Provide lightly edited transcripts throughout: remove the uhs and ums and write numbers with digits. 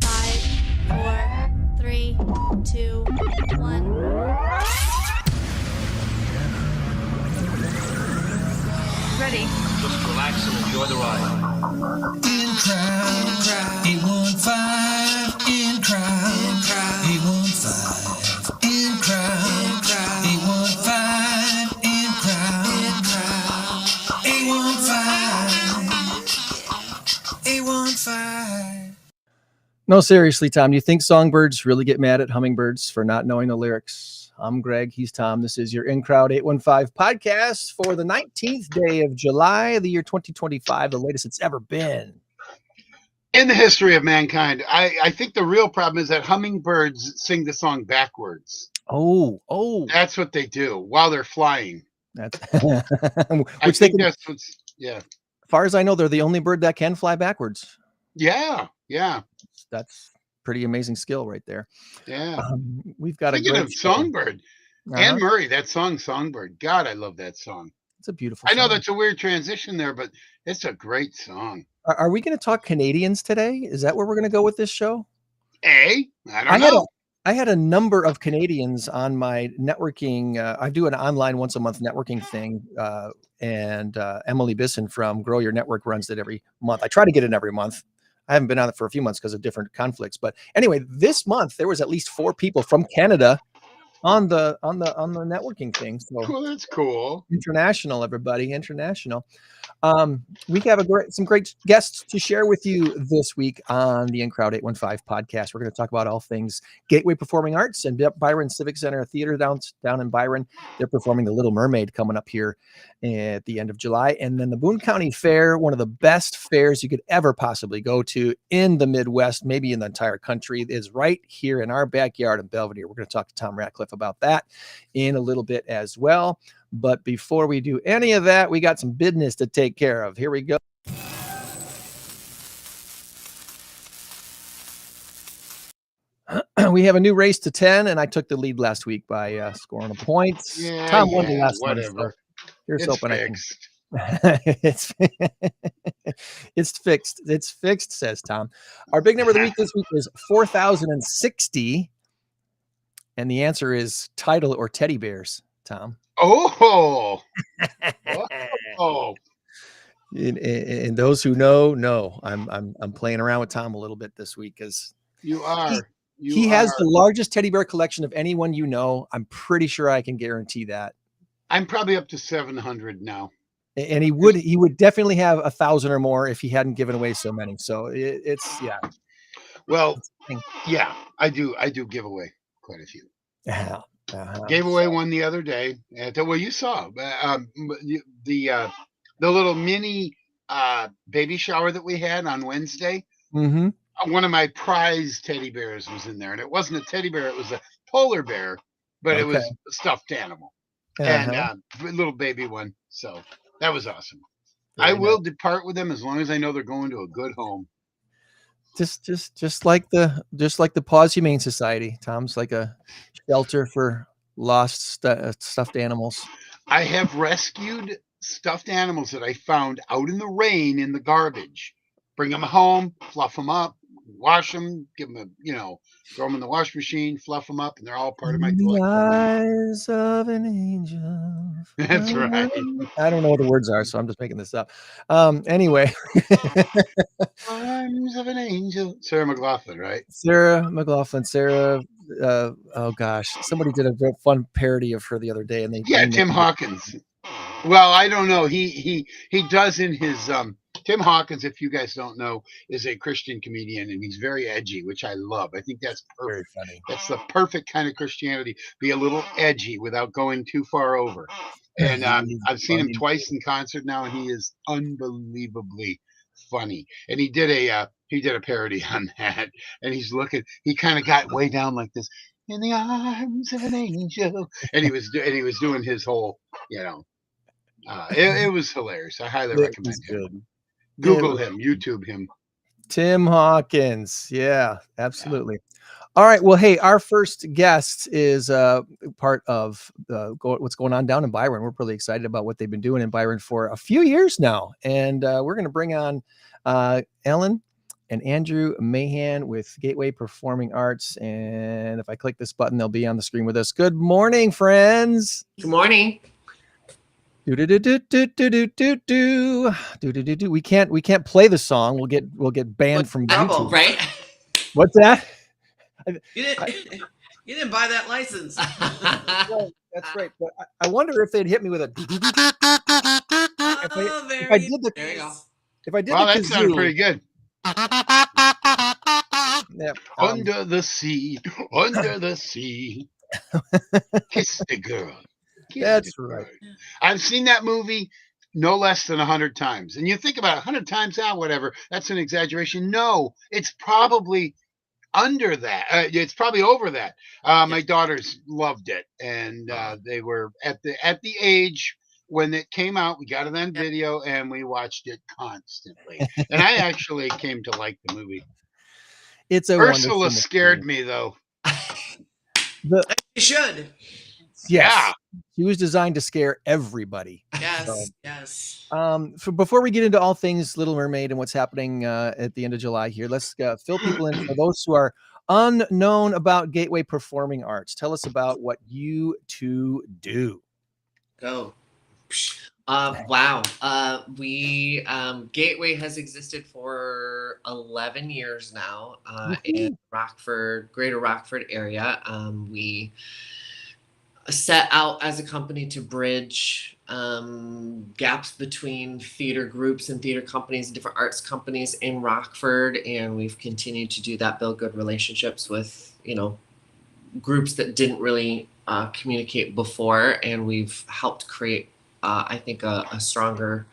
5, 4, 3, 2, 1. Ready. Just relax and enjoy the ride. In crowd, 815, in crowd, 815, in crowd, 815, in crowd, 815, 815. No, seriously, Tom, do you think songbirds really get mad at hummingbirds for not knowing the lyrics? I'm Greg. He's Tom. This is your In Crowd 815 podcast for the 19th day of July, the year 2025, the latest it's ever been. In the history of mankind, I think the real problem is that hummingbirds sing the song backwards. Oh. That's what they do while they're flying. That's I which think they can, that's what's, yeah. as far as I know, they're the only bird that can fly backwards. Yeah. That's pretty amazing skill right there. Yeah. We've got Speaking a of great show. Songbird, Anne Murray, that song Songbird. God, I love that song. It's a beautiful I know song. that's a weird transition there, but it's a great song. Are we going to talk Canadians today? Is that where we're going to go with this show? I don't know. I had a number of Canadians on my networking. I do an online once a month networking thing. And Emily Bisson from Grow Your Network runs it every month. I try to get it every month. I haven't been on it for a few months because of different conflicts. But anyway, this month there was at least 4 people from Canada on the networking thing. So Cool, that's cool. international, everybody, international. We have some great guests to share with you this week on the In Crowd 815 podcast. We're going to talk about all things Gateway Performing Arts and BYRON Civic Center Theater down in Byron. They're performing The Little Mermaid coming up here at the end of July. And then the Boone County Fair, one of the best fairs you could ever possibly go to in the Midwest, maybe in the entire country, is right here in our backyard in Belvedere. We're going to talk to Tom Ratcliffe about that in a little bit as well. But before we do any of that, we got some business to take care of. Here we go. We have a new race to 10, and I took the lead last week by scoring a point. Yeah, Tom won the last one. whatever. So here's It's hoping fixed. It's fixed. It's fixed, says Tom. Our big number of the week this week is 4,060. And the answer is title or teddy bears, Tom. Oh. And those who know, I'm playing around with Tom a little bit this week because You are. he has the largest teddy bear collection of anyone you know. I'm pretty sure I can guarantee that. I'm probably up to 700 now. And he would definitely have 1,000 or more if he hadn't given away so many. So it's yeah. Well, yeah, I do give away quite a few. Gave away one the other day. Well, you saw the little mini baby shower that we had on Wednesday. Mm-hmm. One of my prize teddy bears was in there, and it wasn't a teddy bear; it was a polar bear, but it was a stuffed animal and a little baby one. So that was awesome. I will depart with them as long as I know they're going to a good home. Just like the Paws Humane Society. Tom's like a shelter for lost stuffed animals. I have rescued stuffed animals that I found out in the rain in the garbage. Bring them home, fluff them up, wash them, give them throw them in the wash machine, fluff them up, and they're all part of my collection. Eyes of an angel. That's right. I don't know what the words are, so I'm just making this up. Anyway. Arms of an angel. Sarah McLachlan, right? Sarah McLachlan. Oh gosh, somebody did a fun parody of her the other day, and Tim Hawkins. Well, I don't know. He does in his Tim Hawkins, if you guys don't know, is a Christian comedian, and he's very edgy, which I love. I think that's perfect. Very funny. That's the perfect kind of Christianity. Be a little edgy without going too far over. And I've seen him twice in concert now, and he is unbelievably funny. And he did a parody on that, and he kind of got way down like this, in the arms of an angel, and he was doing his whole, it was hilarious. I highly recommend him. Google him, YouTube him. Tim Hawkins. Yeah, absolutely. All right. Well, hey, our first guest is part of what's going on down in Byron. We're really excited about what they've been doing in Byron for a few years now. And we're going to bring on Ellen and Andrew Mahan with Gateway Performing Arts. And if I click this button, they'll be on the screen with us. Good morning, friends. Good morning. We can't play the song. We'll get banned from Trouble, YouTube. right? What's that? You didn't buy that license. That's right. But I wonder if they'd hit me with a. If I did the, there you go. If I did Well, the that sounded kazoo, pretty good. yeah, Under the sea, kiss the girl. That's right. I've seen that movie no less than 100 times. And you think about 100 times now, whatever, that's an exaggeration. No, it's probably under that. It's probably over that. My daughters loved it, and they were at the age when it came out. We got it on video, and we watched it constantly. And I actually came to like the movie. It's a Ursula scared me, though. You should. Yes. She was designed to scare everybody. Yes, yes. Before we get into all things Little Mermaid and what's happening at the end of July here, let's fill people in. For those who are unknown about Gateway Performing Arts, tell us about what you two do. Go. Wow. We Gateway has existed for 11 years now in Rockford, Greater Rockford area. We set out as a company to bridge gaps between theater groups and theater companies and different arts companies in Rockford, and we've continued to do that, build good relationships with groups that didn't really communicate before, and we've helped create I think a stronger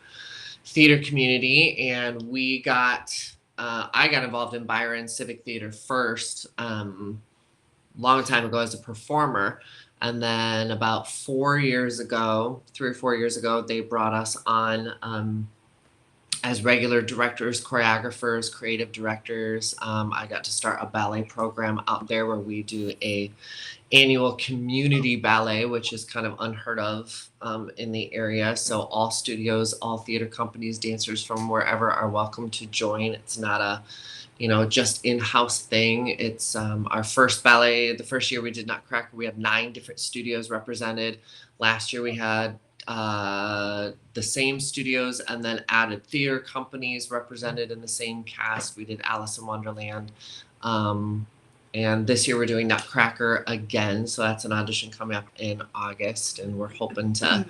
theater community. And we got I got involved in BYRON Civic Theater first, long time ago as a performer. And then about 3 or 4 years ago, they brought us on as regular directors, choreographers, creative directors. I got to start a ballet program out there where we do a annual community ballet, which is kind of unheard of in the area. So all studios, all theater companies, dancers from wherever are welcome to join. It's not a just in-house thing. It's our first ballet. The first year we did Nutcracker, we had 9 different studios represented. Last year we had the same studios and then added theater companies represented in the same cast. We did Alice in Wonderland. And this year we're doing Nutcracker again. So that's an audition coming up in August. And we're hoping to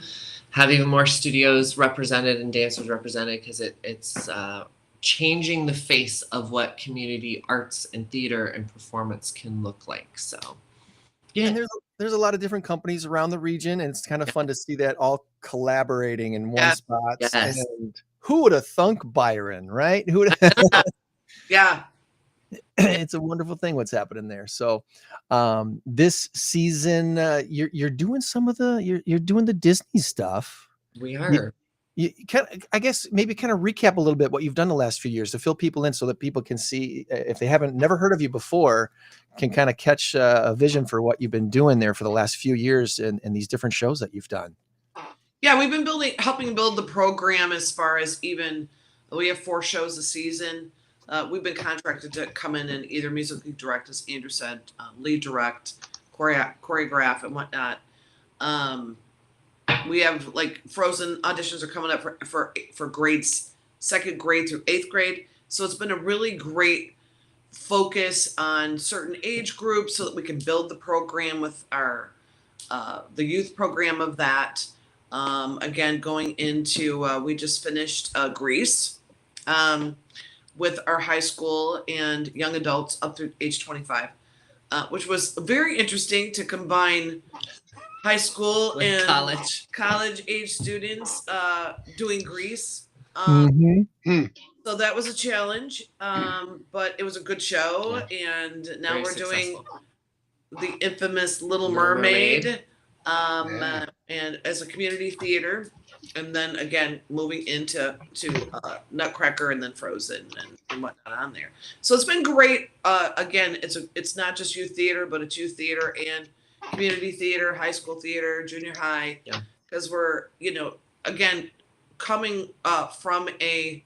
have even more studios represented and dancers represented, because it's changing the face of what community arts and theater and performance can look like. So yeah. And there's a lot of different companies around the region, and it's kind of fun to see that all collaborating in one spot. Yes. And who would have thunk BYRON, right? Yeah. It's a wonderful thing what's happening there. So this season you're doing you're doing the Disney stuff. We are. You kind of, I guess, maybe kind of recap a little bit what you've done the last few years to fill people in, so that people can see, if they never heard of you before, can kind of catch a vision for what you've been doing there for the last few years and these different shows that you've done. Yeah, we've been helping build the program. As far as we have 4 shows a season. We've been contracted to come in and either musically direct, as Andrew said, lead direct, choreograph and whatnot. We have Frozen auditions are coming up for grades 2nd grade through 8th grade. So it's been a really great focus on certain age groups so that we can build the program with our the youth program of that. Again, going into we just finished Grease with our high school and young adults up through age 25, which was very interesting to combine high school with and college age students doing Grease. So that was a challenge, but it was a good show. And now Very we're doing successful. the infamous Little Mermaid. And as a community theater, and then again moving into Nutcracker and then Frozen and whatnot on there. So it's been great. Again, it's not just youth theater, but it's youth theater and community theater, high school theater, junior high, because we're again coming from a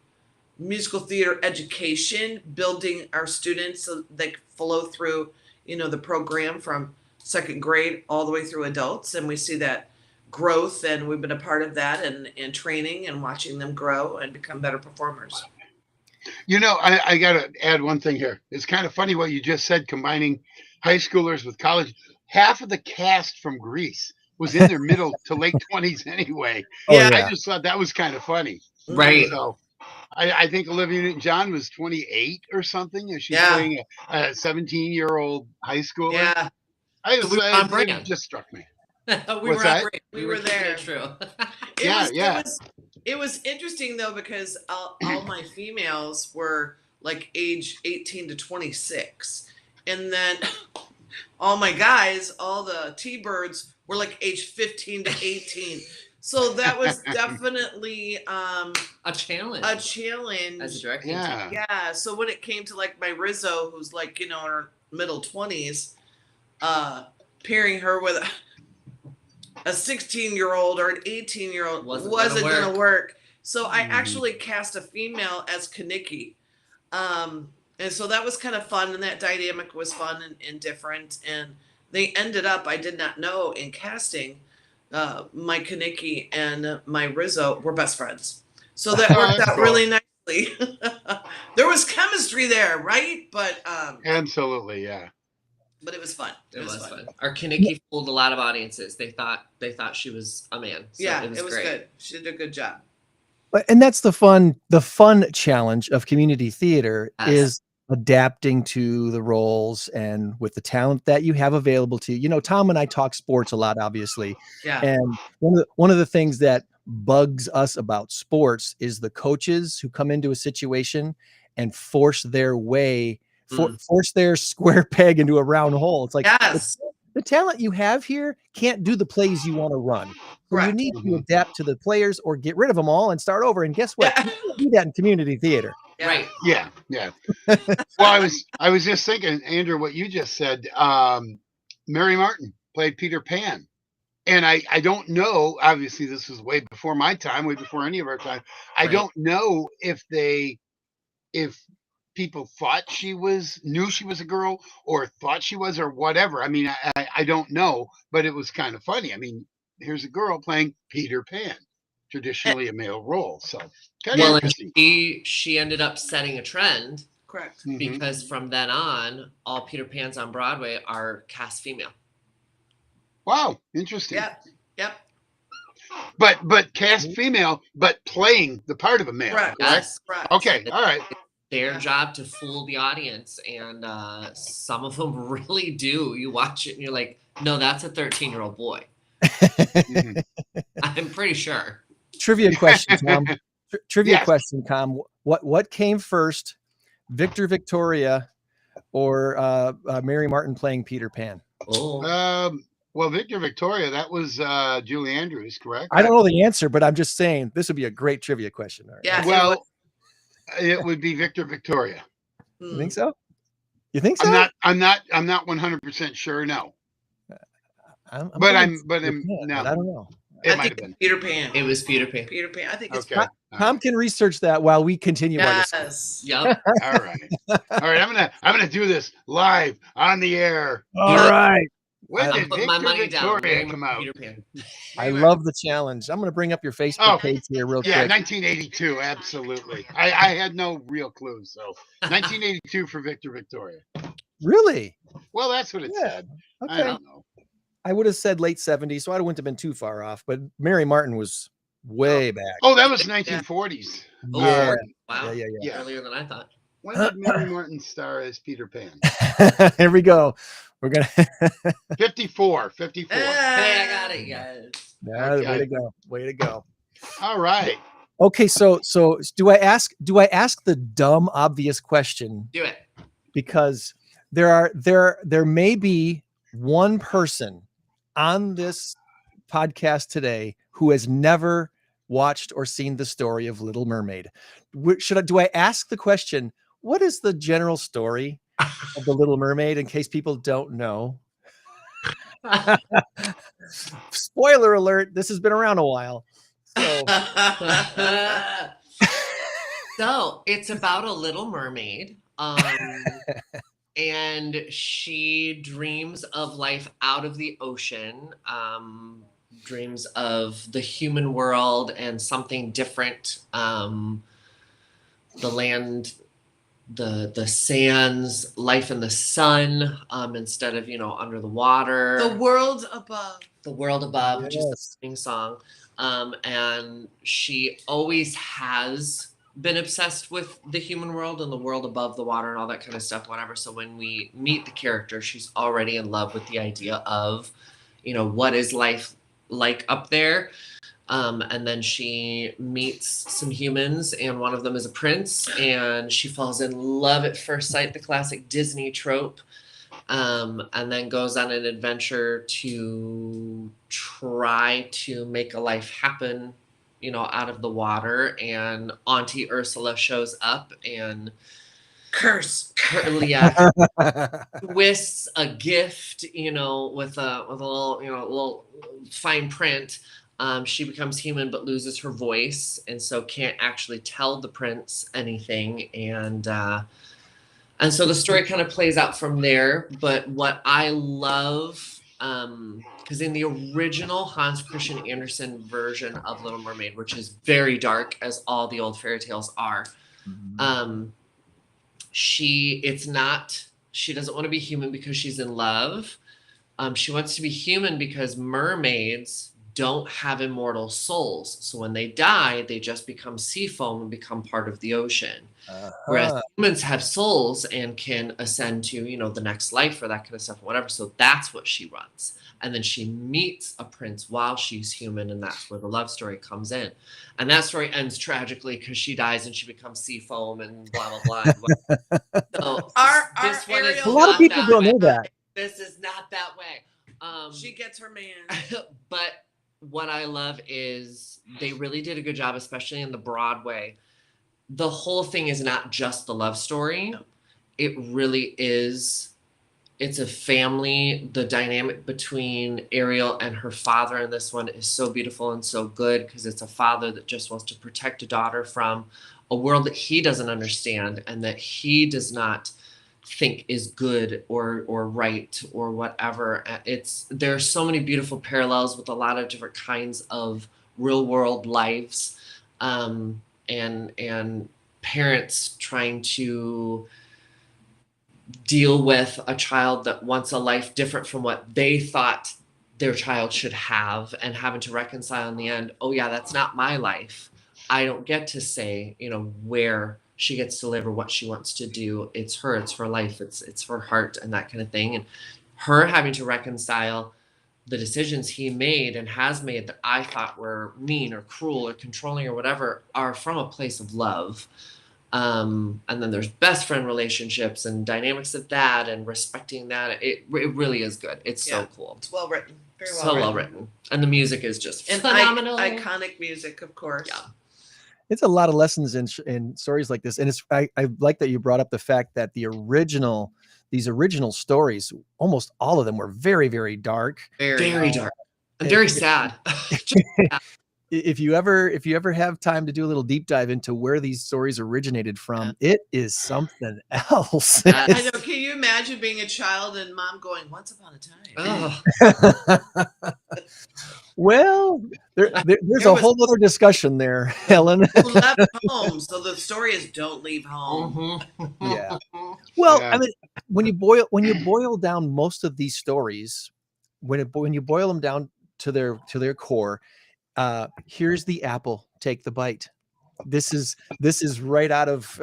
musical theater education, building our students so they flow through, the program from second grade all the way through adults. And we see that growth, and we've been a part of that and training and watching them grow and become better performers. I got to add one thing here. It's kind of funny what you just said, combining high schoolers with college. Half of the cast from Grease was in their middle to late 20s anyway. Yeah. I just thought that was kind of funny. Right. So I think Olivia Newton-John was 28 or something, and she's Yeah. playing a 17-year-old high schooler. Yeah. It just struck me. we What's that? We were there. True. It was interesting though, because all my females were like age 18 to 26, and then all my guys, all the T-birds, were like age 15 to 18. So that was definitely a challenge. As a directing team. Yeah. So when it came to like my Rizzo, who's like in her middle 20s, pairing her with a 16-year-old or an 18-year-old wasn't going to work. So I actually cast a female as Kaniki. And so that was kind of fun, and that dynamic was fun and different. And they ended up, I did not know in casting, my Kaniki and my Rizzo were best friends. So that worked out really nicely. There was chemistry there, right? But absolutely, yeah. But it was fun. It was fun. Our Kaniki fooled a lot of audiences. They thought she was a man. So yeah, it was great. Good. She did a good job. And that's the fun challenge of community theater is adapting to the roles and with the talent that you have available to you. Tom and I talk sports a lot, obviously. Yeah. And one of the things that bugs us about sports is the coaches who come into a situation and force their way, force their square peg into a round hole. It's like, the talent you have here can't do the plays you want to run. So you need to adapt to the players or get rid of them all and start over. And guess what? You can't do that in community theater. Yeah. Right. Yeah. Well, I was just thinking, Andrew, what you just said. Mary Martin played Peter Pan, and I don't know. Obviously, this was way before my time, way before any of our time. I don't know if people thought knew she was a girl or thought she was or whatever. I mean, I don't know, but it was kind of funny. I mean, here's a girl playing Peter Pan, traditionally a male role. So kind of interesting. And she ended up setting a trend. Correct. Because from then on, all Peter Pans on Broadway are cast female. Wow, interesting. Yep. But cast female, but playing the part of a male. Correct. Yes. Correct. Okay. All right. Their job to fool the audience, and some of them really do. You watch it and you're like, no, that's a 13-year-old boy. I'm pretty sure. Trivia question, Tom. Question, Tom. What came first, Victor Victoria or Mary Martin playing Peter Pan? Well, Victor Victoria, that was Julie Andrews, correct? I don't know the answer, but I'm just saying this would be a great trivia question. Right? Yeah. Well, it would be Victor Victoria. You think so? You think so? I'm not 100% sure. No. I'm no. I don't know. It might have been Peter Pan. It was Peter Pan. Peter Pan. I think it's okay. Tom can research that while we continue our discussion. Yep. All right. I'm gonna do this live on the air. All right. When I'll did put my Victor money down. Victoria come out? Peter Pan. I love the challenge. I'm going to bring up your Facebook page here real quick. 1982, absolutely. I had no real clue, so 1982 for Victor Victoria. Really? Well, that's what it said. Okay. I don't know. I would have said late 70s, so I wouldn't have been too far off. But Mary Martin was way back. Oh, that was 1940s. Yeah. Wow. Yeah. Earlier than I thought. When did Mary Martin star as Peter Pan? Here we go. We're gonna 54. Hey, I got it, guys. Okay. Way to go. All right. Okay, so do I ask the dumb obvious question? Do it. Because there may be one person on this podcast today who has never watched or seen the story of Little Mermaid. Do I ask the question, what is the general story of the Little Mermaid, in case people don't know? Spoiler alert, this has been around a while. So So it's about a little mermaid. And she dreams of life out of the ocean, dreams of the human world and something different. The land, the sands, life in the sun, instead of, under the water. The world above. The world above, which is the Yes. singing song. And she always has been obsessed with the human world and the world above the water and all that kind of stuff, whatever. So when we meet the character, she's already in love with the idea of, what is life like up there. And then she meets some humans, and one of them is a prince, and she falls in love at first sight, the classic Disney trope. And then goes on an adventure to try to make a life happen, out of the water. And Auntie Ursula shows up and Curse. twists a gift, with a little fine print. She becomes human but loses her voice, and so can't actually tell the prince anything. And so the story kind of plays out from there. But what I love, because in the original Hans Christian Andersen version of Little Mermaid, which is very dark, as all the old fairy tales are, she doesn't want to be human because she's in love. She wants to be human because mermaids don't have immortal souls. So when they die, they just become sea foam and become part of the ocean. Whereas humans have souls and can ascend to, the next life or that kind of stuff, whatever. So that's what she runs. And then she meets a prince while she's human, and that's where the love story comes in. And that story ends tragically because she dies and she becomes sea foam and blah, blah, blah. So this one is a lot of people don't know that. This is not that way. She gets her man. But what I love is they really did a good job, especially in the Broadway. The whole thing is not just the love story. It really is. It's a family. The dynamic between Ariel and her father in this one is so beautiful and so good, because it's a father that just wants to protect a daughter from a world that he doesn't understand and that he does not think is good or right or whatever. There's so many beautiful parallels with a lot of different kinds of real world lives, and parents trying to deal with a child that wants a life different from what they thought their child should have, and having to reconcile in the end, oh yeah, that's not my life. I don't get to say, where she gets to live or what she wants to do. It's her life, it's her heart and that kind of thing. And her having to reconcile the decisions he made and has made that I thought were mean or cruel or controlling or whatever are from a place of love. And then there's best friend relationships and dynamics of that and respecting that. It really is good. It's so cool. It's well written. Very well so written. well written. And the music is just And phenomenal. iconic music, of course. Yeah. It's a lot of lessons in stories like this. And I like that you brought up the fact that these original stories, almost all of them were very, very dark. Very dark. And very sad. If you ever have time to do a little deep dive into where these stories originated from, it is something else. I know. Can you imagine being a child and mom going, "Once upon a time"? Well, there's a whole other discussion there, Helen. Who left home? So the story is don't leave home. Yeah. Well, I mean, when you boil down most of these stories, when you boil them down to their core, here's the apple, take the bite. This is right out of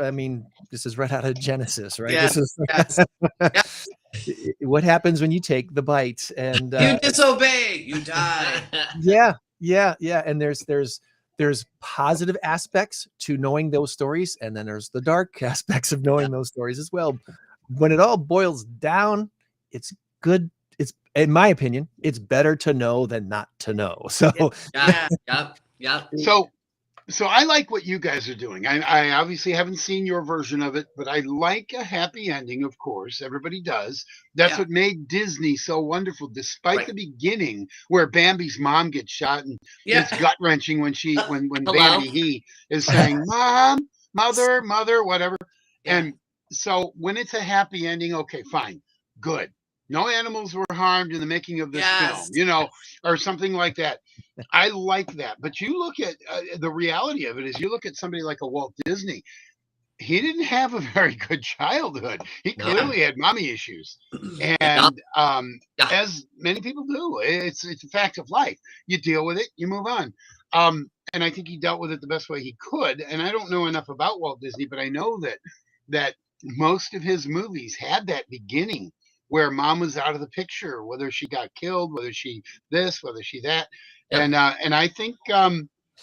Genesis, right? Yes, This is what happens when you take the bite, and you disobey, you die. Yeah. And there's positive aspects to knowing those stories, and then there's the dark aspects of knowing those stories as well. When it all boils down, it's good. It's, in my opinion, it's better to know than not to know. So Yep. So I like what you guys are doing. I obviously haven't seen your version of it, but I like a happy ending, of course. Everybody does. That's what made Disney so wonderful, despite the beginning where Bambi's mom gets shot, and it's gut-wrenching when Bambi is saying, "Mom, mother, whatever. Yeah. And so when it's a happy ending, okay, fine, good. No animals were harmed in the making of this film, Yes. or something like that. I like that. But you look at the reality of it is you look at somebody like a Walt Disney. He didn't have a very good childhood. He No. clearly had mommy issues, Yeah. and Yeah. as many people do, it's a fact of life. You deal with it, you move on. And I think he dealt with it the best way he could. And I don't know enough about Walt Disney, but I know that most of his movies had that beginning where mom was out of the picture, whether she got killed, whether she this, whether she that, Yep. and I think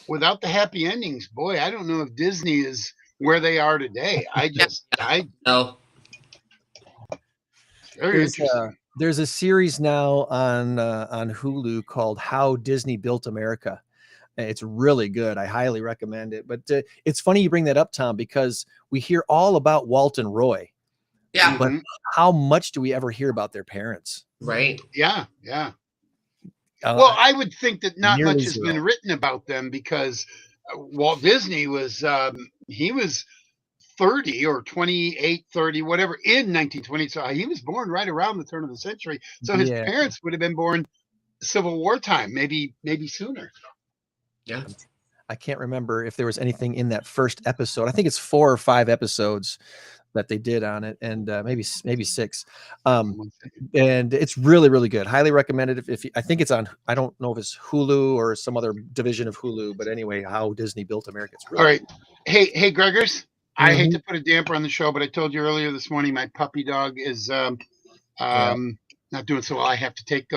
without the happy endings, boy, I don't know if Disney is where they are today. No. Very interesting. There's a series now on Hulu called How Disney Built America. It's really good. I highly recommend it. But it's funny you bring that up, Tom, because we hear all about Walt and Roy. Yeah. But how much do we ever hear about their parents? Right. Yeah. Well, I would think that not nearly much has been zero. written about them because Walt Disney was he was 30 or 28, 30, whatever in 1920. So he was born right around the turn of the century. So his Yeah. parents would have been born Civil War time, maybe sooner. Yeah. I can't remember if there was anything in that first episode. I think it's 4 or 5 episodes that they did on it, and maybe 6. And it's really, really good. Highly recommended. If I think it's on, I don't know if it's Hulu or some other division of Hulu, but anyway, How Disney Built America. It's really All right. Hey, Gregors. I hate Mhm. to put a damper on the show, but I told you earlier this morning my puppy dog is not doing so well. I have to take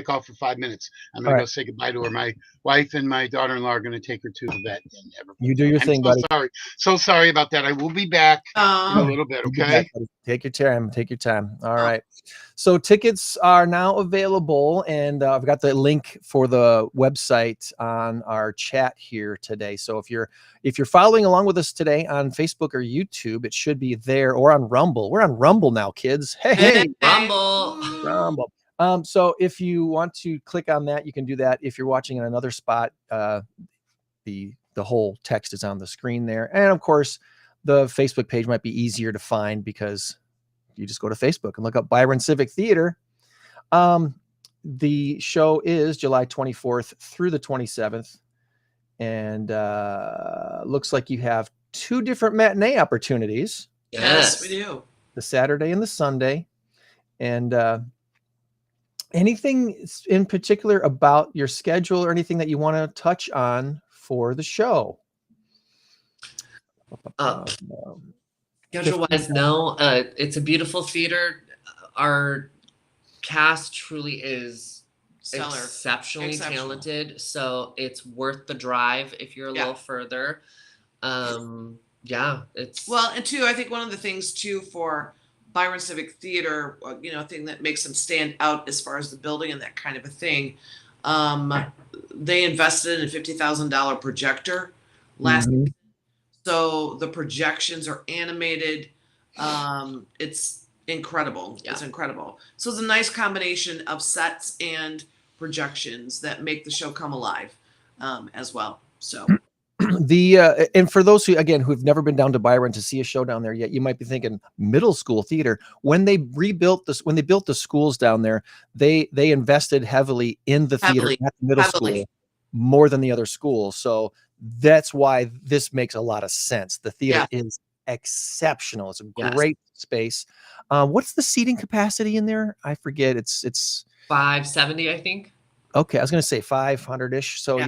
off for 5 minutes. I'm gonna All go right. say goodbye to her. My wife and my daughter-in-law are gonna take her to the vet. And You do your I'm thing, so buddy. sorry. So sorry about that. I will be back in a little bit. You do Okay. that, buddy. Take your time. Take your time. All right. So tickets are now available, and I've got the link for the website on our chat here today. So if you're following along with us today on Facebook or YouTube, it should be there, or on Rumble. We're on Rumble now, kids. Hey, Rumble. Rumble. So if you want to click on that, you can do that. If you're watching on another spot, the whole text is on the screen there. And of course, the Facebook page might be easier to find because you just go to Facebook and look up BYRON Civic Theater. The show is July 24th through the 27th. And looks like you have 2 different matinee opportunities. Yes, we do. The Saturday and the Sunday. And anything in particular about your schedule or anything that you want to touch on for the show? Schedule-wise, no. It's a beautiful theater. Our cast truly is Stellar. exceptionally Exceptional. talented, so it's worth the drive if you're a little further. It's Well, and two, I think one of the things too for BYRON Civic Theater, thing that makes them stand out as far as the building and that kind of a thing. They invested in a $50,000 projector last Mhm. season. So the projections are animated. It's incredible. Yeah. It's incredible. So it's a nice combination of sets and projections that make the show come alive as well. So And for those who've never been down to BYRON to see a show down there yet, you might be thinking middle school theater. When they built the schools down there, they invested heavily in the theater at the middle school more than the other schools. So that's why this makes a lot of sense. The theater is exceptional. It's a great space. What's the seating capacity in there? I forget. It's 570, I think. Okay, I was going to say 500-ish. So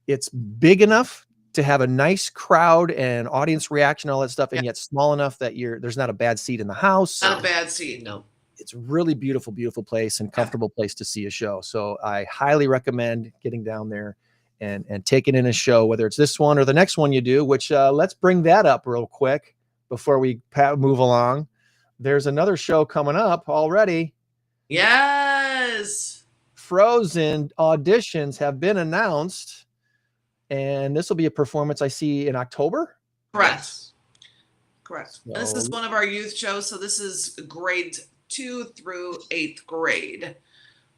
it's big enough to have a nice crowd and audience reaction, all that stuff, and yet small enough that there's not a bad seat in the house. Not a bad seat, no. It's a really beautiful, beautiful place and comfortable place to see a show. So I highly recommend getting down there and taking in a show, whether it's this one or the next one you do, which let's bring that up real quick before we move along. There's another show coming up already. Yes. Frozen auditions have been announced. And this will be a performance I see in October. Correct. Correct. And this is one of our youth shows. So this is grade 2 through 8th grade.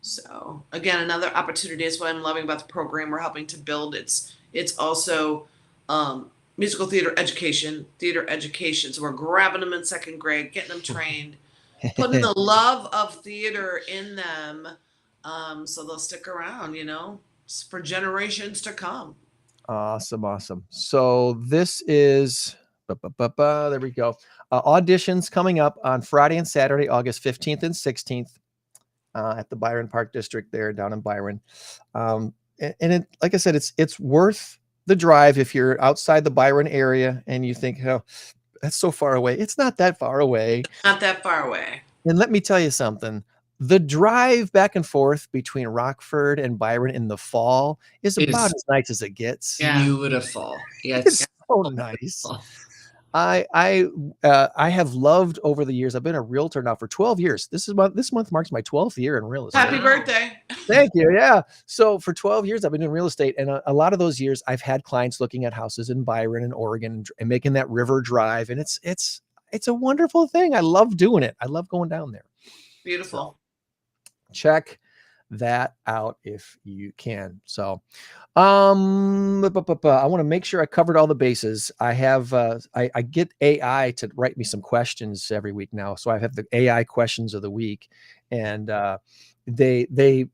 So again, another opportunity is what I'm loving about the program we're helping to build. It's also musical theater education. So we're grabbing them in second grade, getting them trained, putting the love of theater in them, so they'll stick around, for generations to come. Awesome. So this is, there we go. Auditions coming up on Friday and Saturday, August 15th and 16th at the Byron Park District there down in Byron. And it, like I said, it's worth the drive if you're outside the Byron area and you think, oh, that's so far away. It's not that far away. Not that far away. And let me tell you something. The drive back and forth between Rockford and Byron in the fall is about as nice as it gets. Yeah. Beautiful. Yeah, It's so nice. I have loved over the years. I've been a realtor now for 12 years. This month marks my 12th year in real estate. Happy birthday. Thank you. Yeah. So for 12 years, I've been in real estate. And a lot of those years I've had clients looking at houses in Byron and Oregon and making that river drive. And it's a wonderful thing. I love doing it. I love going down there. Beautiful. So check that out if you can. So I want to make sure I covered all the bases. I have I get AI to write me some questions every week now. So I have the AI questions of the week, and they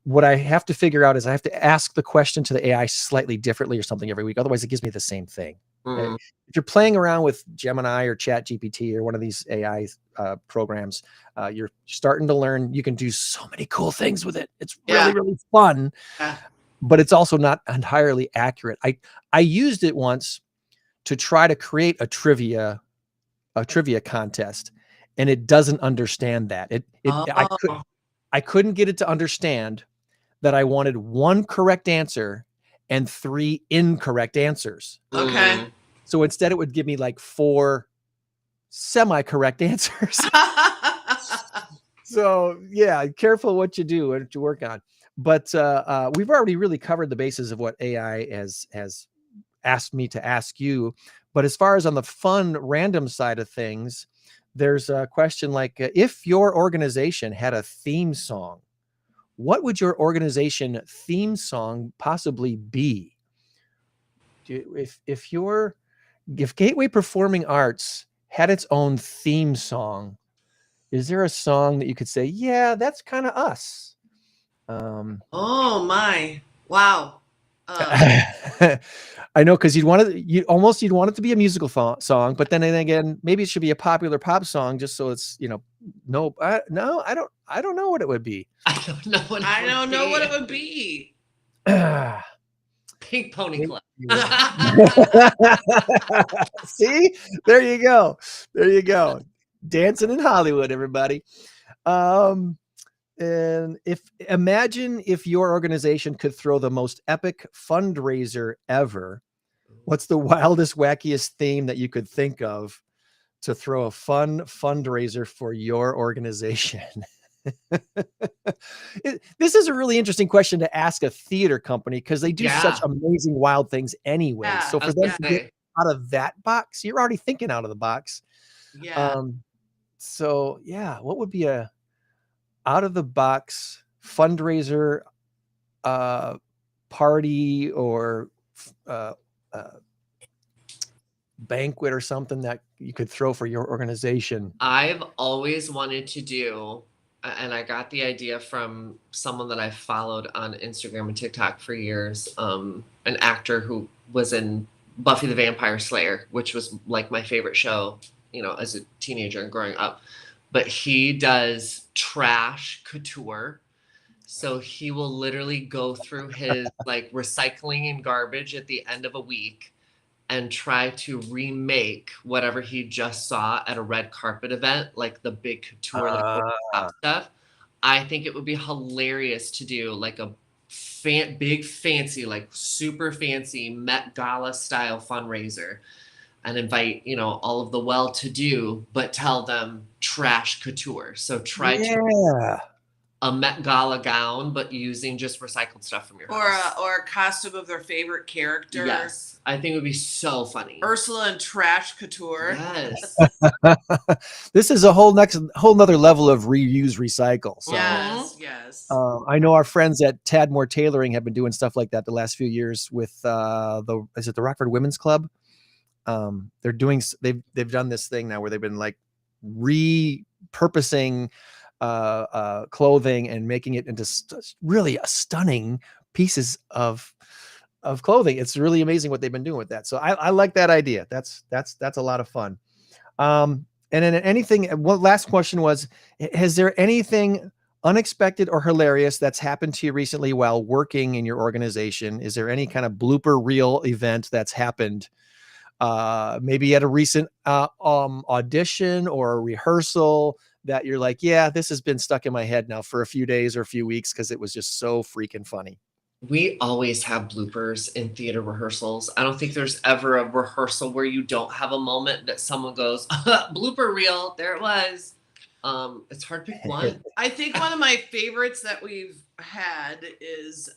what I have to figure out is I have to ask the question to the AI slightly differently or something every week. Otherwise, it gives me the same thing. Mm. If you're playing around with Gemini or Chat GPT or one of these AI programs, you're starting to learn you can do so many cool things with it. It's really, really fun, but it's also not entirely accurate. I used it once to try to create a trivia contest, and it doesn't understand that. I couldn't get it to understand that I wanted one correct answer and 3 incorrect answers. Okay. So instead it would give me like 4 semi-correct answers. So yeah, careful what you do and what you work on. But we've already really covered the bases of what AI has asked me to ask you. But as far as on the fun random side of things, there's a question like, if your organization had a theme song, what would your organization theme song possibly be? If Gateway Performing Arts had its own theme song, is there a song that you could say, yeah, that's kind of us? Oh my! Wow. I know, because you'd want it to be a musical song, but then again, maybe it should be a popular pop song just so it's I don't know what it would be. I don't know what it would be. Pink Pony Club. See, there you go. Dancing in Hollywood, everybody. And imagine if your organization could throw the most epic fundraiser ever. What's the wildest, wackiest theme that you could think of to throw a fun fundraiser for your organization? This is a really interesting question to ask a theater company, because they do such amazing, wild things anyway. Yeah, so for them to get out of that box, you're already thinking out of the box. Yeah. So yeah, what would be a out of the box fundraiser party or banquet or something that you could throw for your organization? I've always wanted to do, and I got the idea from someone that I've followed on Instagram and TikTok for years, an actor who was in Buffy the Vampire Slayer, which was like my favorite show, as a teenager and growing up. But he does trash couture. So he will literally go through his like recycling and garbage at the end of a week and try to remake whatever he just saw at a red carpet event, like the big couture, like stuff. I think it would be hilarious to do like a big fancy, like super fancy Met Gala style fundraiser and invite, all of the well-to-do, but tell them trash couture. So try to a Met Gala gown, but using just recycled stuff from your house. Or a costume of their favorite character. Yes. I think it would be so funny. Ursula and trash couture. Yes. This is a whole nother level of reuse, recycle. So, yes. I know our friends at Tadmore Tailoring have been doing stuff like that the last few years with is it the Rockford Women's Club? they're doing they've done this thing now where they've been like repurposing clothing and making it into really stunning pieces of clothing. It's really amazing what they've been doing with that. So I like that idea. That's a lot of fun. And then anything, one last question was, has there anything unexpected or hilarious that's happened to you recently while working in your organization? Is there any kind of blooper reel event that's happened maybe at a recent audition or a rehearsal that you're like, yeah, this has been stuck in my head now for a few days or a few weeks because it was just so freaking funny? We always have bloopers in theater rehearsals. I don't think there's ever a rehearsal where you don't have a moment that someone goes, blooper reel, there it was. It's hard to pick one. I think one of my favorites that we've had is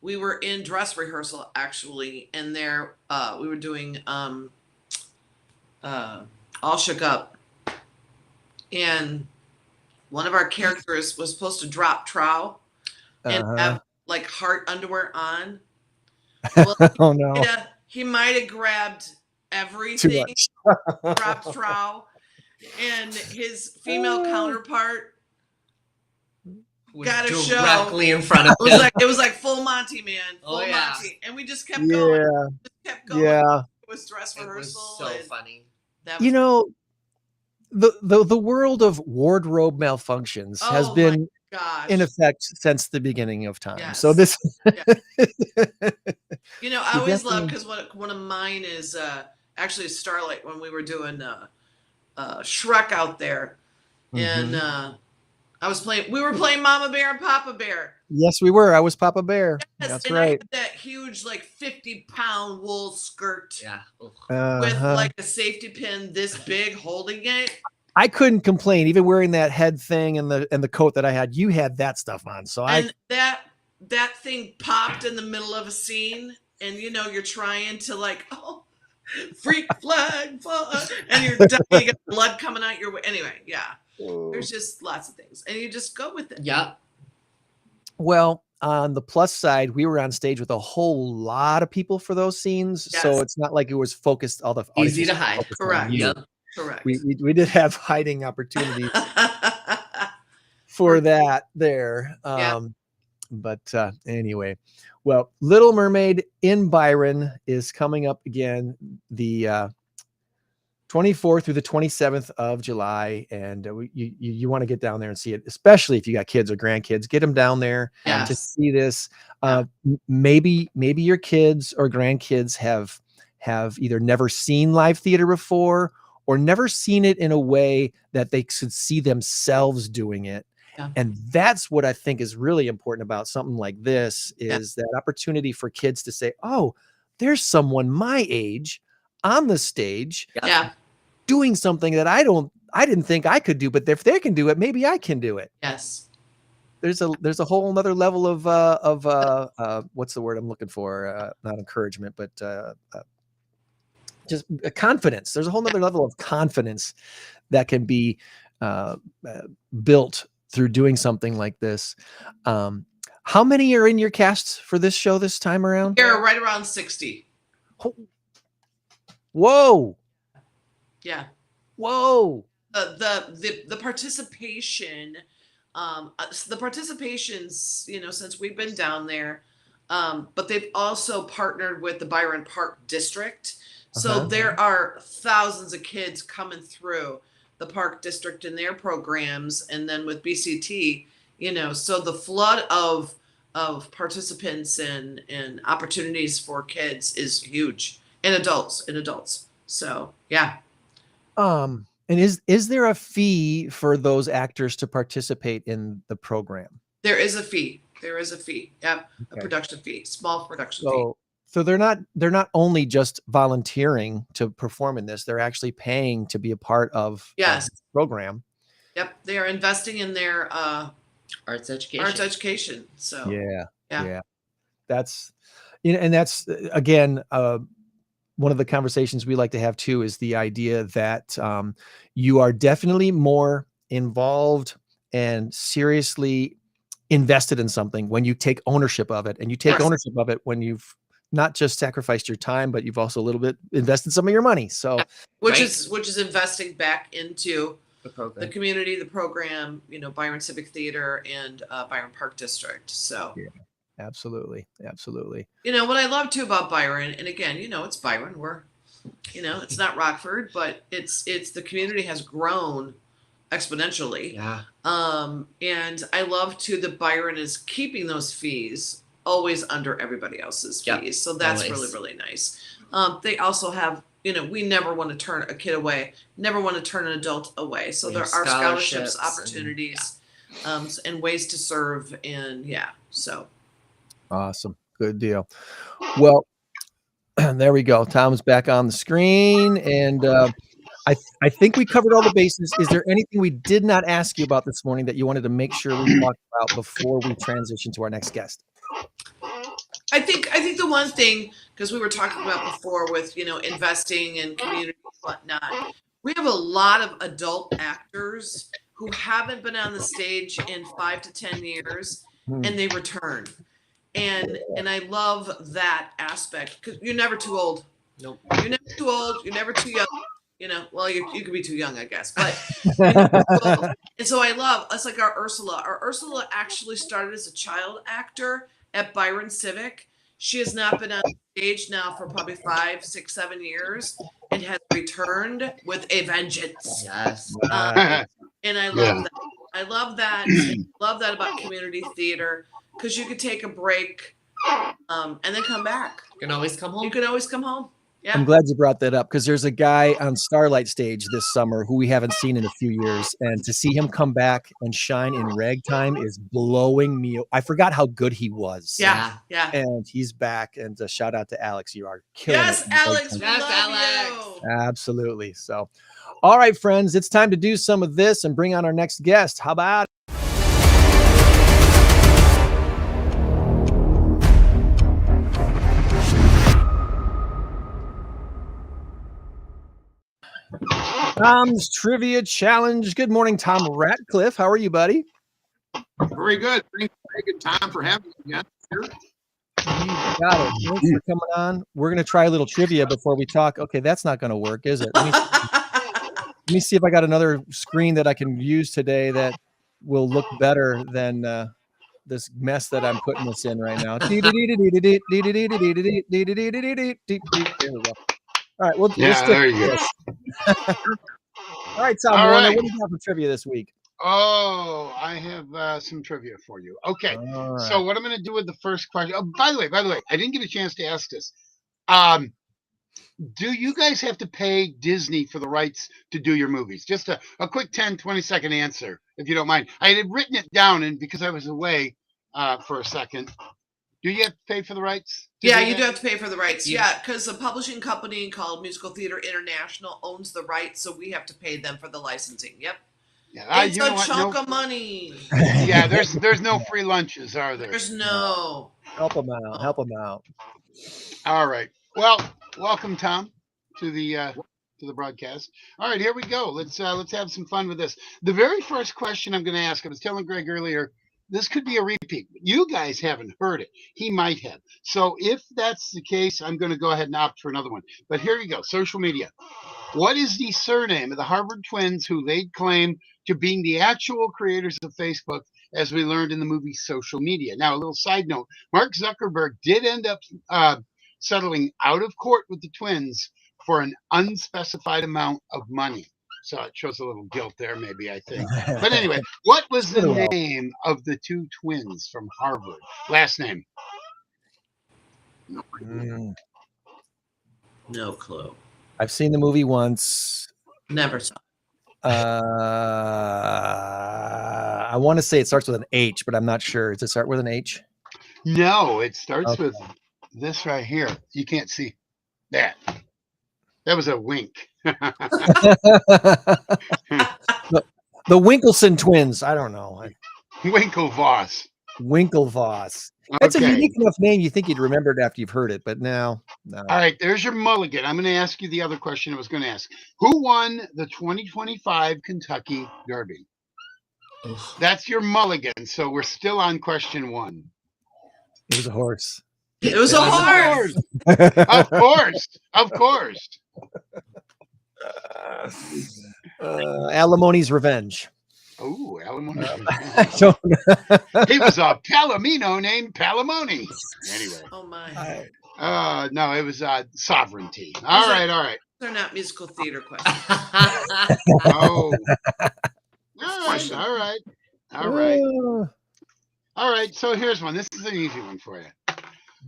we were in dress rehearsal actually, and there we were doing All Shook Up, and one of our characters was supposed to drop trow and have like heart underwear on. Well, Oh no, he might have grabbed everything, dropped trow, and his female counterpart got a show directly in front of it him. was like full Monty, man. Full yeah. Monty. And we just kept going. Yeah. It was dress It rehearsal. was so funny. That was, You know, the world of wardrobe malfunctions has been gosh. in effect since the beginning of time. Yes. So this, you know, I always love, because one of mine is actually Starlight, when we were doing Shrek out there, and we were playing Mama Bear and Papa Bear. Yes, we were. I was Papa Bear. Yes, That's and right. I had that huge, like 50-pound wool skirt Yeah. with like a safety pin this big holding it. I couldn't complain, even wearing that head thing and the coat that I had. You had that stuff on, so that thing popped in the middle of a scene, and you know you're trying to like, oh, freak flag, and you're dying, you got blood coming out your way. Anyway, yeah, there's just lots of things, and you just go with it. Yeah. Well, on the plus side, we were on stage with a whole lot of people for those scenes, so it's not like it was focused. All the easy to hide. Correct. Yep. Correct. We did have hiding opportunities for that there. But anyway, well, Little Mermaid in Byron is coming up again the 24th through the 27th of July, and you want to get down there and see it, especially if you got kids or grandkids. Get them down there to see this. Maybe your kids or grandkids have either never seen live theater before or never seen it in a way that they should see themselves doing it. Yeah. And that's what I think is really important about something like this, is that opportunity for kids to say, oh, there's someone my age on the stage doing something that I didn't think I could do, but if they can do it, maybe I can do it. Yes. There's a whole nother level of what's the word I'm looking for? Not encouragement, but just confidence. There's a whole nother level of confidence that can be built through doing something like this. How many are in your cast for this show this time around? They're right around 60. Whoa. Yeah. Whoa. The participation, the participations, you know, since we've been down there, but they've also partnered with the Byron Park District. So there are thousands of kids coming through the Park District in their programs, and then with BCT, you know, so the flood of participants and opportunities for kids is huge, and adults. So yeah. And is there a fee for those actors to participate in the program? There is a fee. Yep. A production fee, small production fee. So they're not only just volunteering to perform in this, they're actually paying to be a part of the program. Yep. They are investing in their arts education. So yeah. That's, you know, and that's again, one of the conversations we like to have too, is the idea that you are definitely more involved and seriously invested in something when you take ownership of it, and you take ownership of it when you've not just sacrificed your time, but you've also a little bit invested some of your money. So which Right. is investing back into The the program. community, the program, BYRON Civic Theater and BYRON Park District. So, yeah, absolutely. Absolutely. what I love too about BYRON, and again, it's BYRON. We're, it's not Rockford, but it's the community has grown exponentially. Yeah. And I love too that BYRON is keeping those fees always under everybody else's fees. Yep, So that's always. really, really nice. They also have, we never want to turn a kid away, never want to turn an adult away. So We there have are scholarships, scholarships and- opportunities, and ways to serve. And so. Awesome. Good deal. Well, there we go. Tom's back on the screen, and I think we covered all the bases. Is there anything we did not ask you about this morning that you wanted to make sure we talked about before we transition to our next guest? I think the one thing, because we were talking about before with investing in community and whatnot, we have a lot of adult actors who haven't been on the stage in 5 to 10 years, and they return, and I love that aspect because you're never too old. Nope. You're never too old. You're never too young. Well, you could be too young, I guess, but you're never too old. And so I love, it's like our Ursula. Our Ursula actually started as a child actor at BYRON Civic. She has not been on stage now for probably 5, 6, 7 years and has returned with a vengeance. Yes. And I love that. I love that. And I love that about community theater because you could take a break and then come back. You can always come home. You can always come home. Yeah. I'm glad you brought that up because there's a guy on Starlight stage this summer who we haven't seen in a few years, and to see him come back and shine in ragtime is blowing me. I forgot how good he was. Yeah. And he's back. And a shout out to Alex. You are killing Yes, it. in Alex. We ragtime. Yes, love Alex. you. Absolutely. So, all right, friends, it's time to do some of this and bring on our next guest. How about it? Tom's Trivia Challenge. Good morning, Tom Ratcliffe. How are you, buddy? Very good. Very good time for having me again. Sure. You got it. Thanks for coming on. We're going to try a little trivia before we talk. Okay, that's not going to work, is it? Let me see if I got another screen that I can use today that will look better than this mess that I'm putting this in right now. There we go. All right, we'll stick there you with go. this. All right, Tom All Warner, right. what do you have for trivia this week? Oh, I have some trivia for you. Okay. All right. So what I'm going to do with the first question. Oh, by the way, I didn't get a chance to ask this. Do you guys have to pay Disney for the rights to do your movies? Just a quick 10, 20-second answer, if you don't mind. I had written it down, and because I was away for a second, do you have to pay for the rights? Yeah, you do have to pay for the rights. Yeah. Yeah, because a publishing company called Musical Theater International owns the rights, so we have to pay them for the licensing. Yep. Yeah, It's you know a what? chunk No, of money. yeah, there's no free lunches, are there? There's no. Help them out. Help them out. All right. Well, welcome, Tom, to the broadcast. All right, here we go. Let's have some fun with this. The very first question I'm going to ask, I was telling Greg earlier, this could be a repeat. You guys haven't heard it. He might have. So if that's the case, I'm going to go ahead and opt for another one. But here we go. Social media. What is the surname of the Harvard twins who laid claim to being the actual creators of Facebook, as we learned in the movie Social Media? Now, a little side note, Mark Zuckerberg did end up settling out of court with the twins for an unspecified amount of money. So it shows a little guilt there, maybe, I think. But anyway, what was the name of the two twins from Harvard? Last name? No clue. I've seen the movie once. Never saw. I want to say it starts with an H, but I'm not sure. Does it start with an H? No, it starts with this right here. You can't see that. That was a wink. The Winkleson twins. I don't know. Winklevoss. Winklevoss. That's a Okay. unique enough name. You think you'd remember it after you've heard it, but no. All right, there's your mulligan. I'm going to ask you the other question I was going to ask. Who won the 2025 Kentucky Derby? That's your mulligan. So we're still on question one. It was a horse. It was a horse. Of course. Of course. Alimony's Revenge. Oh, alimony. So, He was a Palomino named Palamoni. Anyway. Oh my. No, it was sovereignty. All right. They're not musical theater questions. Oh. All right. So here's one. This is an easy one for you.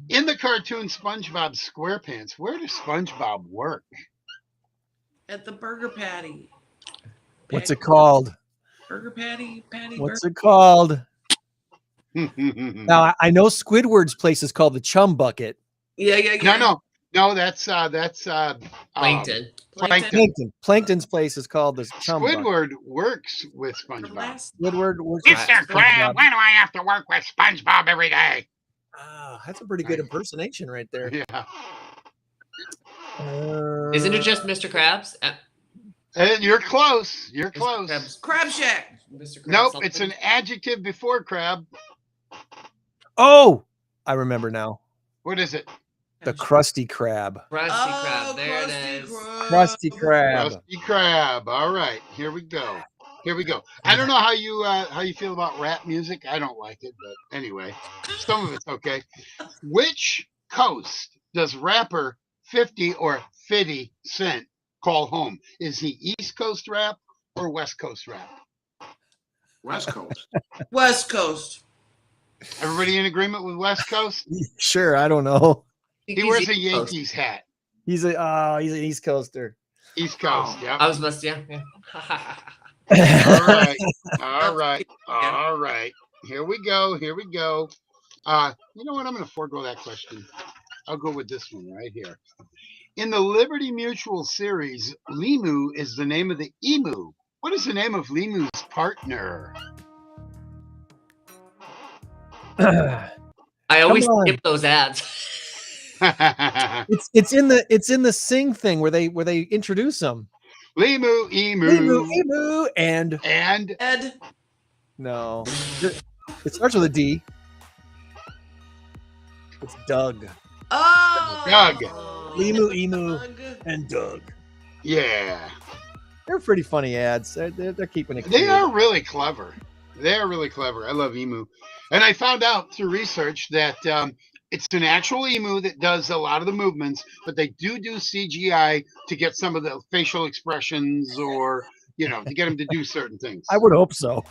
In the cartoon SpongeBob SquarePants, where does SpongeBob work? At the Burger Patty. What's it called? Burger Patty. What's it called? Now I know Squidward's place is called the Chum Bucket. Yeah. No, that's Plankton. Plankton's place is called the Chum Bucket. Squidward works with SpongeBob. Squidward works with Mr. Crab, why do I have to work with SpongeBob every day? That's a pretty good impersonation right there. Yeah. Isn't it just Mr. Krabs? You're close. Crab Shack. Mr. Krabs Nope, something? it's an adjective before crab. Oh, I remember now. What is it? The Krusty Krab. Krusty Krab. There it is. Krusty Krab. Krusty Krab. All right, here we go. I don't know how you feel about rap music. I don't like it, but anyway, some of it's okay. Which coast does rapper 50 or 50 Cent call home? Is he East Coast rap or West Coast rap? West Coast. West Coast. Everybody in agreement with West Coast? Sure, I don't know. He wears a Yankees hat. He's an East Coaster. East Coast, yeah. I was yeah. All right. Here we go. You know what? I'm going to forego that question. I'll go with this one right here. In the Liberty Mutual series, Limu is the name of the emu. What is the name of Limu's partner? I always skip those ads. It's in the Sing thing where they introduce them. Limu, emu, and Ed. No, it starts with a D. It's Doug. Oh, Doug. Limu, emu, and Doug. Yeah, they're pretty funny ads. They're keeping it. They are really clever. I love emu, and I found out through research that it's an actual emu that does a lot of the movements, but they do CGI to get some of the facial expressions or, to get them to do certain things. I would hope so.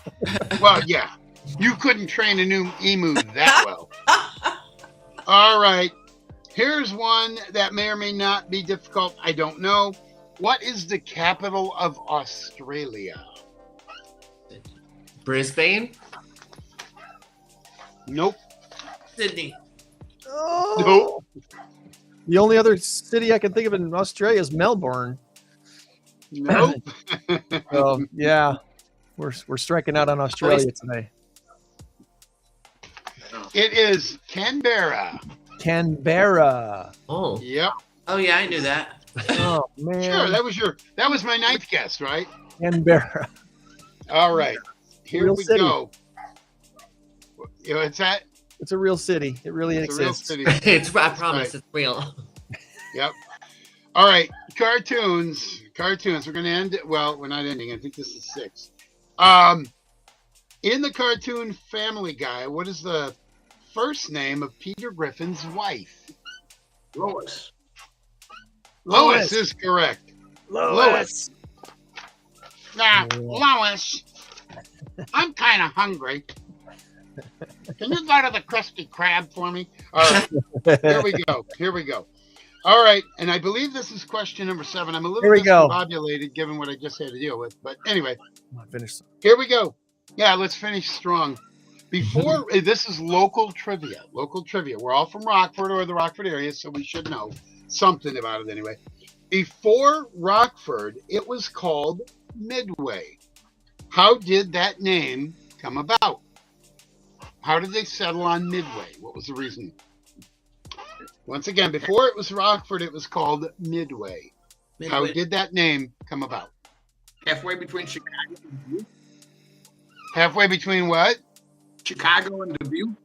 Well, yeah. You couldn't train a new emu that well. All right. Here's one that may or may not be difficult. I don't know. What is the capital of Australia? Brisbane? Nope. Sydney. Oh. Nope. The only other city I can think of in Australia is Melbourne. Nope. Yeah, we're striking out on Australia today. It is Canberra. Oh. Yep. Oh yeah, I knew that. Oh man. Sure, that was my ninth guess, right? Canberra. All right. Here we go. It's that. It's a real city. It really exists. A real city. I promise, it's real. Yep. All right. Cartoons. We're going to end it. Well, we're not ending. I think this is 6. In the cartoon Family Guy, what is the first name of Peter Griffin's wife? Lois. Lois is correct. Lois. Lois. I'm kind of hungry. Can you go to the Krusty Krab for me? All right. Here we go. All right. And I believe this is question number 7. I'm a little discombobulated given what I just had to deal with. But anyway. Here we go. Yeah, let's finish strong. Before, this is local trivia. We're all from Rockford or the Rockford area, so we should know something about it anyway. Before Rockford, it was called Midway. How did that name come about? How did they settle on Midway? What was the reason? Once again, before it was Rockford, it was called Midway. How did that name come about? Halfway between Chicago and Dubuque. Halfway between what? Chicago and Dubuque.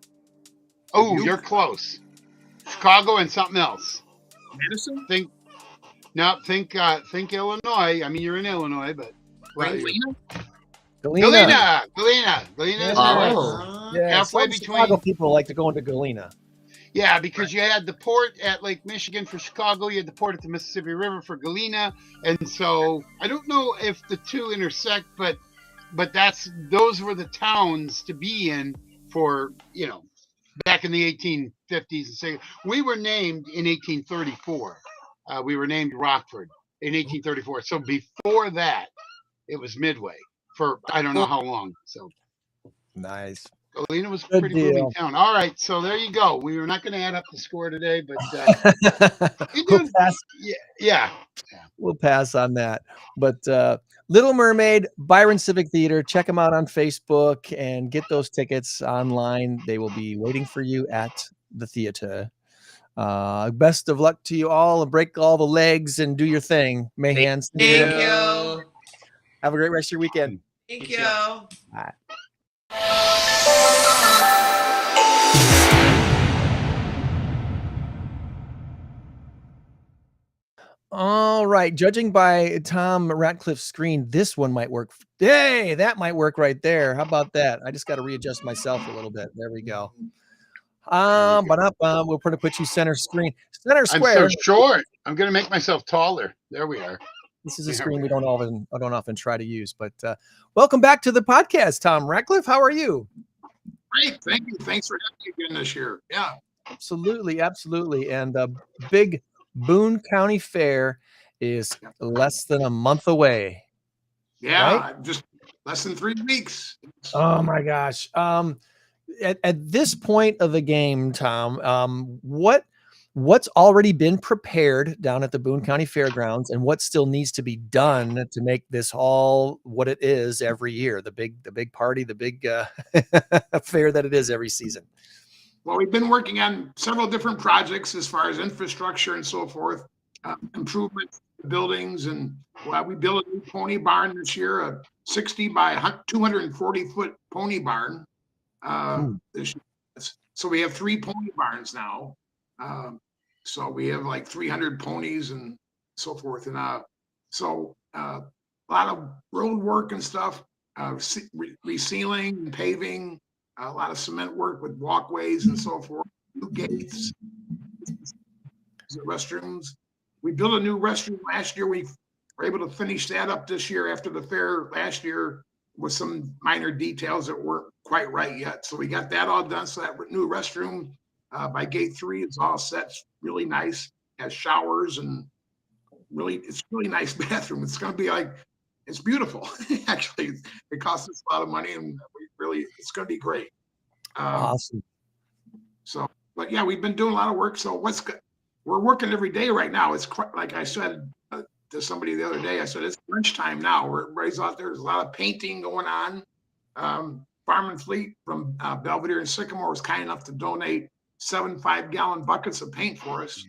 Oh, you're close. Chicago and something else. Madison? Think Illinois. I mean, you're in Illinois, but Galena? Galena. Galena is Oh. Yeah, halfway some Chicago between. people like to go into Galena. Yeah, because you had the port at Lake Michigan for Chicago, you had the port at the Mississippi River for Galena, and so I don't know if the two intersect, but those were the towns to be in for, back in the 1850s and 60s. We were named in 1834. We were named Rockford in 1834. So before that, it was Midway for I don't know how long. So Nice. Galena was a Good pretty deal. booming town. All right, so there you go. We were not going to add up the score today, but we'll pass. Yeah. We'll pass on that. But Little Mermaid, Byron Civic Theater, check them out on Facebook and get those tickets online. They will be waiting for you at the theater. Best of luck to you all, and break all the legs and do your thing. Mahan. Thank you. Have a great rest of your weekend. Thank you. Bye. All right. Judging by Tom Ratcliffe's screen, this one might work. Hey, that might work right there. How about that? I just got to readjust myself a little bit. There we go. But we'll put you center screen, center square. I'm so short. I'm going to make myself taller. There we are. This is a screen I don't often try to use. But welcome back to the podcast, Tom Ratcliffe. How are you? Great. Thank you. Thanks for having me again this year. Yeah. Absolutely. And the big Boone County Fair is less than a month away. Yeah. Right? Just less than 3 weeks. Oh my gosh. At this point of the game, Tom, what's already been prepared down at the Boone County Fairgrounds, and what still needs to be done to make this all what it is every year? The big party, the big fair that it is every season. Well, we've been working on several different projects as far as infrastructure and so forth, improvements to buildings, and we built a new pony barn this year, a 60 by 240-foot pony barn. This year. So we have 3 pony barns now. So we have like 300 ponies and so forth. And so a lot of road work and stuff, resealing and paving, a lot of cement work with walkways and so forth, new gates, restrooms. We built a new restroom last year. We were able to finish that up this year after the fair last year with some minor details that weren't quite right yet. So we got that all done. So that new restroom by gate 3 is all set. It's really nice. Has showers and it's really nice bathroom. It's going to be it's beautiful. Actually, it costs us a lot of money, and it's going to be great. Awesome. So, but yeah, we've been doing a lot of work. So we're working every day right now. It's quite, like I said to somebody the other day, I said, it's lunchtime now. Everybody's out there. There's a lot of painting going on. Farm and Fleet from Belvedere and Sycamore was kind enough to donate 7 5-gallon buckets of paint for us.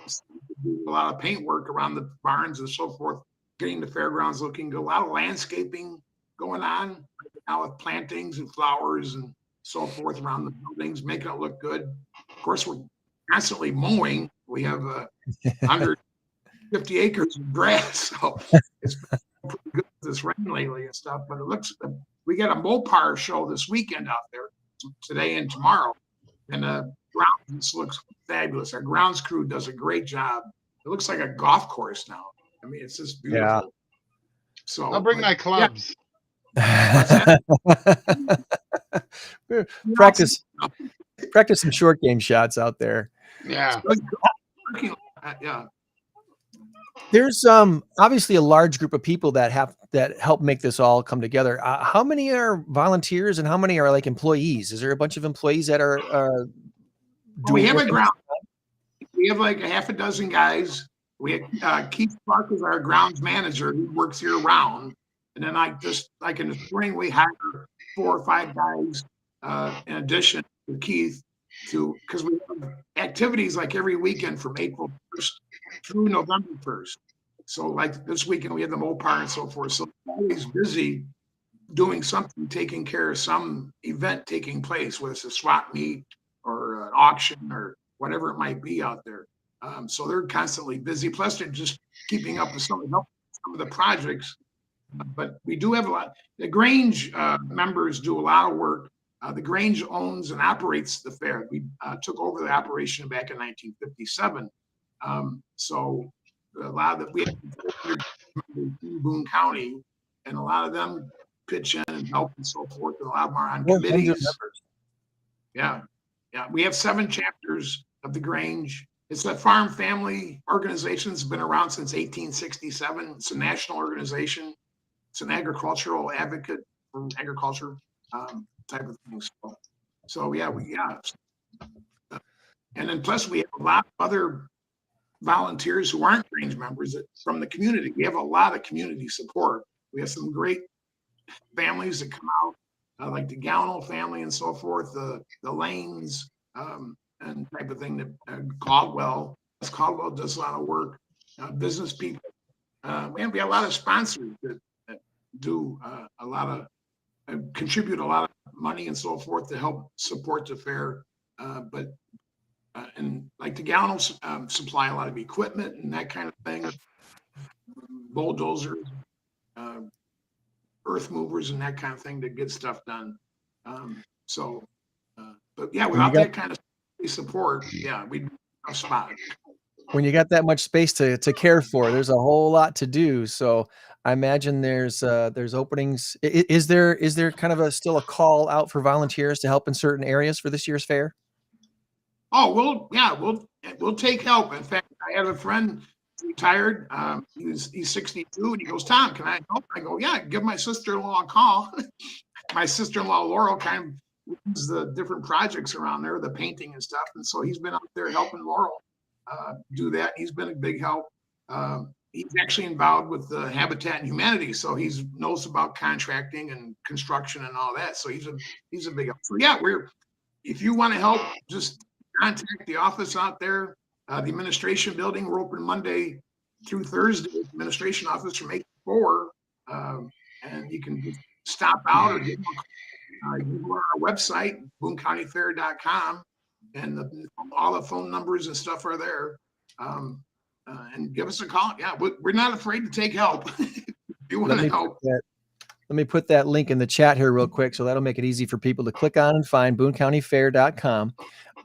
So we do a lot of paint work around the barns and so forth, getting the fairgrounds looking good. A lot of landscaping going on now with plantings and flowers and so forth around the buildings, making it look good. Of course, we're constantly mowing. We have 150 acres of grass, so it's been pretty good with this rain lately and stuff. But we got a Mopar show this weekend out there today and tomorrow, and grounds looks fabulous. Our grounds crew does a great job. It looks like a golf course now. I mean, it's just beautiful. Yeah. So I'll bring my clubs. Practice some short game shots out there. Yeah. Yeah. There's obviously a large group of people that help make this all come together. How many are volunteers and how many are like employees? Is there a bunch of employees that are we have a ground. We have like a half a dozen guys. We have Keith Clark is our grounds manager. He works year round. And then in the spring, we hire 4 or 5 guys in addition to Keith because we have activities like every weekend from April 1st through November 1st. So like this weekend, we had the Mopar and so forth. So we're always busy doing something, taking care of some event taking place, whether it's a swap meet or an auction or whatever it might be out there. So they're constantly busy. Plus, they're just keeping up with some of the projects. But we do have a lot. The Grange members do a lot of work. The Grange owns and operates the fair. We took over the operation back in 1957. So a lot of we have in Boone County, and a lot of them pitch in and help and so forth. And a lot of them are on committees. Yeah. We have 7 chapters of the Grange. It's a farm family organization. It's been around since 1867. It's a national organization. It's an agricultural advocate for agriculture type of things. So yeah. And then plus we have a lot of other volunteers who aren't Grange members from the community. We have a lot of community support. We have some great families that come out, like the Gownell family and so forth, the Lanes and type of thing. That Caldwell does a lot of work. Business people. We have a lot of sponsors that do a lot of contribute a lot of money and so forth to help support the fair. And like the Gownell supply a lot of equipment and that kind of thing, bulldozers, earth movers, and that kind of thing to get stuff done. But yeah, without that kind of support, we'd be a spot. When you got that much space to care for, there's a whole lot to do. So I imagine there's openings. Is there kind of still a call out for volunteers to help in certain areas for this year's fair? Oh, we'll take help. In fact, I have a friend retired. He's 62, and he goes, "Tom, can I help?" I go, "Yeah, give my sister-in-law a call." My sister-in-law Laurel kind of runs the different projects around there, the painting and stuff, and so he's been out there helping Laurel do that. He's been a big help. He's actually involved with the Habitat and Humanity, so he knows about contracting and construction and all that. So he's a big help. So yeah, if you want to help, just contact the office out there, the administration building. We're open Monday through Thursday, administration office from 8 to 4, and you can just stop out or get on our website, BooneCountyFair.com, and all the phone numbers and stuff are there. And give us a call. Yeah, we're not afraid to take help. If you want to help. Let me put that link in the chat here real quick, so that'll make it easy for people to click on and find BooneCountyFair.com.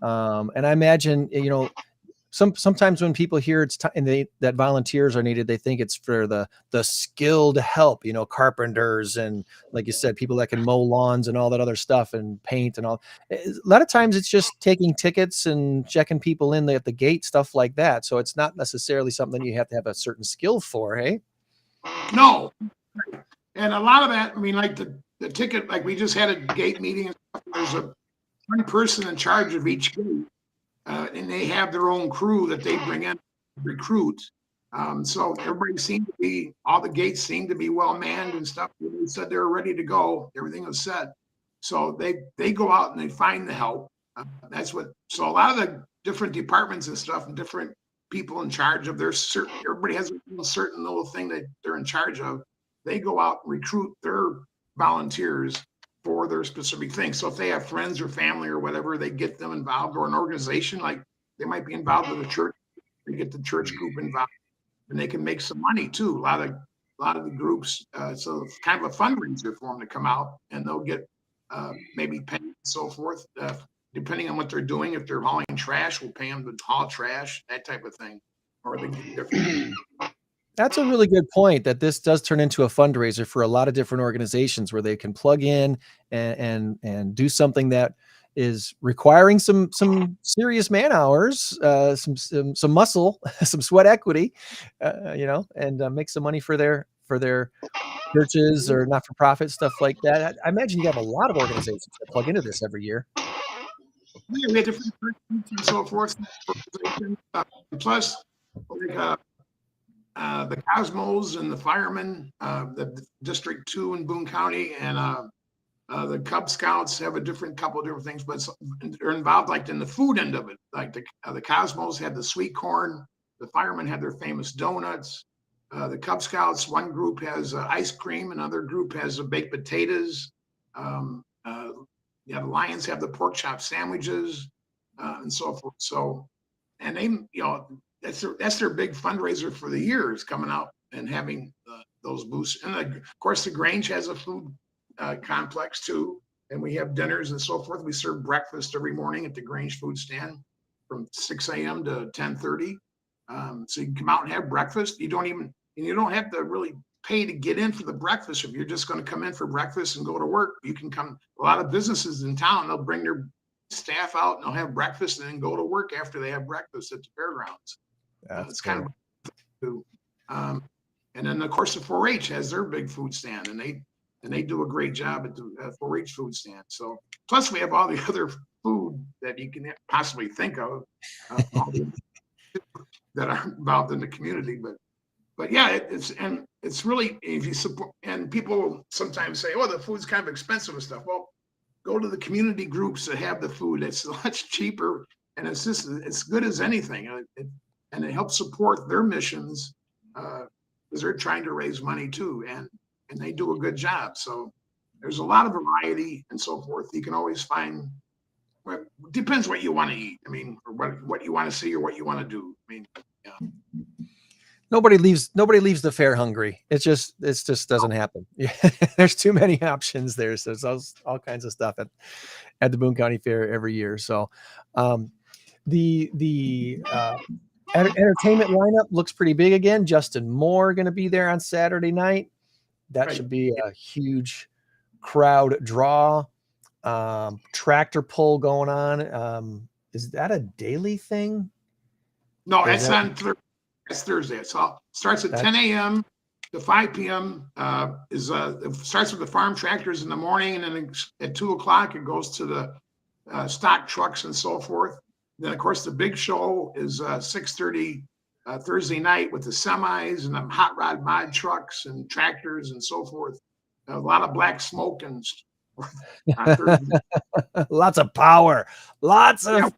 And I imagine, sometimes when people hear it's time that volunteers are needed, they think it's for the skilled help, carpenters and, like you said, people that can mow lawns and all that other stuff and paint and all. A lot of times it's just taking tickets and checking people in at the gate, stuff like that. So it's not necessarily something you have to have a certain skill for, hey? No. And a lot of that, I mean, like the ticket, like we just had a gate meeting and stuff. There's one person in charge of each gate. And they have their own crew that they bring in to recruit. So all the gates seem to be well manned and stuff. They said they were ready to go. Everything was set. So they go out and they find the help. So a lot of the different departments and stuff and different people in charge of everybody has a certain little thing that they're in charge of. They go out and recruit their volunteers for their specific thing. So if they have friends or family or whatever, they get them involved, or an organization, like they might be involved with a church. They get the church group involved, and they can make some money too. A lot of the groups, so it's kind of a fundraiser for them to come out, and they'll get maybe paid and so forth, depending on what they're doing. If they're hauling trash, we'll pay them to haul trash, that type of thing. Or they get different. That's a really good point, that this does turn into a fundraiser for a lot of different organizations where they can plug in and do something that is requiring some serious man hours, some muscle, some sweat equity, and make some money for their churches or not-for-profit stuff like that. I imagine you have a lot of organizations that plug into this every year. Yeah, we have different groups and so forth. Plus, like the Cosmos and the firemen, the District 2 in Boone County, and the Cub Scouts have a couple of different things, but they're involved like in the food end of it. Like the Cosmos had the sweet corn, the firemen had their famous donuts. The Cub Scouts, one group has ice cream, another group has baked potatoes. The Lions have the pork chop sandwiches. and so forth. So, and they, that's their big fundraiser for the year is coming out and having those booths. And of course, the Grange has a food complex too, and we have dinners and so forth. We serve breakfast every morning at the Grange food stand from 6 a.m. to 10:30. So you can come out and have breakfast. You don't have to really pay to get in for the breakfast. If you're just going to come in for breakfast and go to work, you can come. A lot of businesses in town, they'll bring their staff out and they'll have breakfast and then go to work after they have breakfast at the fairgrounds. It's kind of, and then of course the 4-H has their big food stand, and they do a great job at the 4-H food stand. So plus we have all the other food that you can possibly think of that are involved in the community. But yeah, it's really, if you support, and people sometimes say, oh, the food's kind of expensive and stuff. Well, go to the community groups that have the food. It's much cheaper, and it's just as good as anything. And it helps support their missions because they're trying to raise money too, and they do a good job. So there's a lot of variety and so forth. You can always find. Well, it depends what you want to eat. I mean, or what you want to see or what you want to do. I mean, yeah. Nobody leaves the fair hungry. It just doesn't happen. Yeah. There's too many options there. So there's all kinds of stuff at the Boone County Fair every year. So the entertainment lineup looks pretty big again. Justin Moore going to be there on Saturday night. That should be a huge crowd draw. Tractor pull going on. Is that a daily thing? No, that's on It's Thursday. It starts at 10 a.m. to 5 p.m. It starts with the farm tractors in the morning, and then at 2 o'clock it goes to the stock trucks and so forth. Then of course the big show is 6:30 Thursday night with the semis and the hot rod mod trucks and tractors and so forth. A lot of black smoke and lots of power. Lots of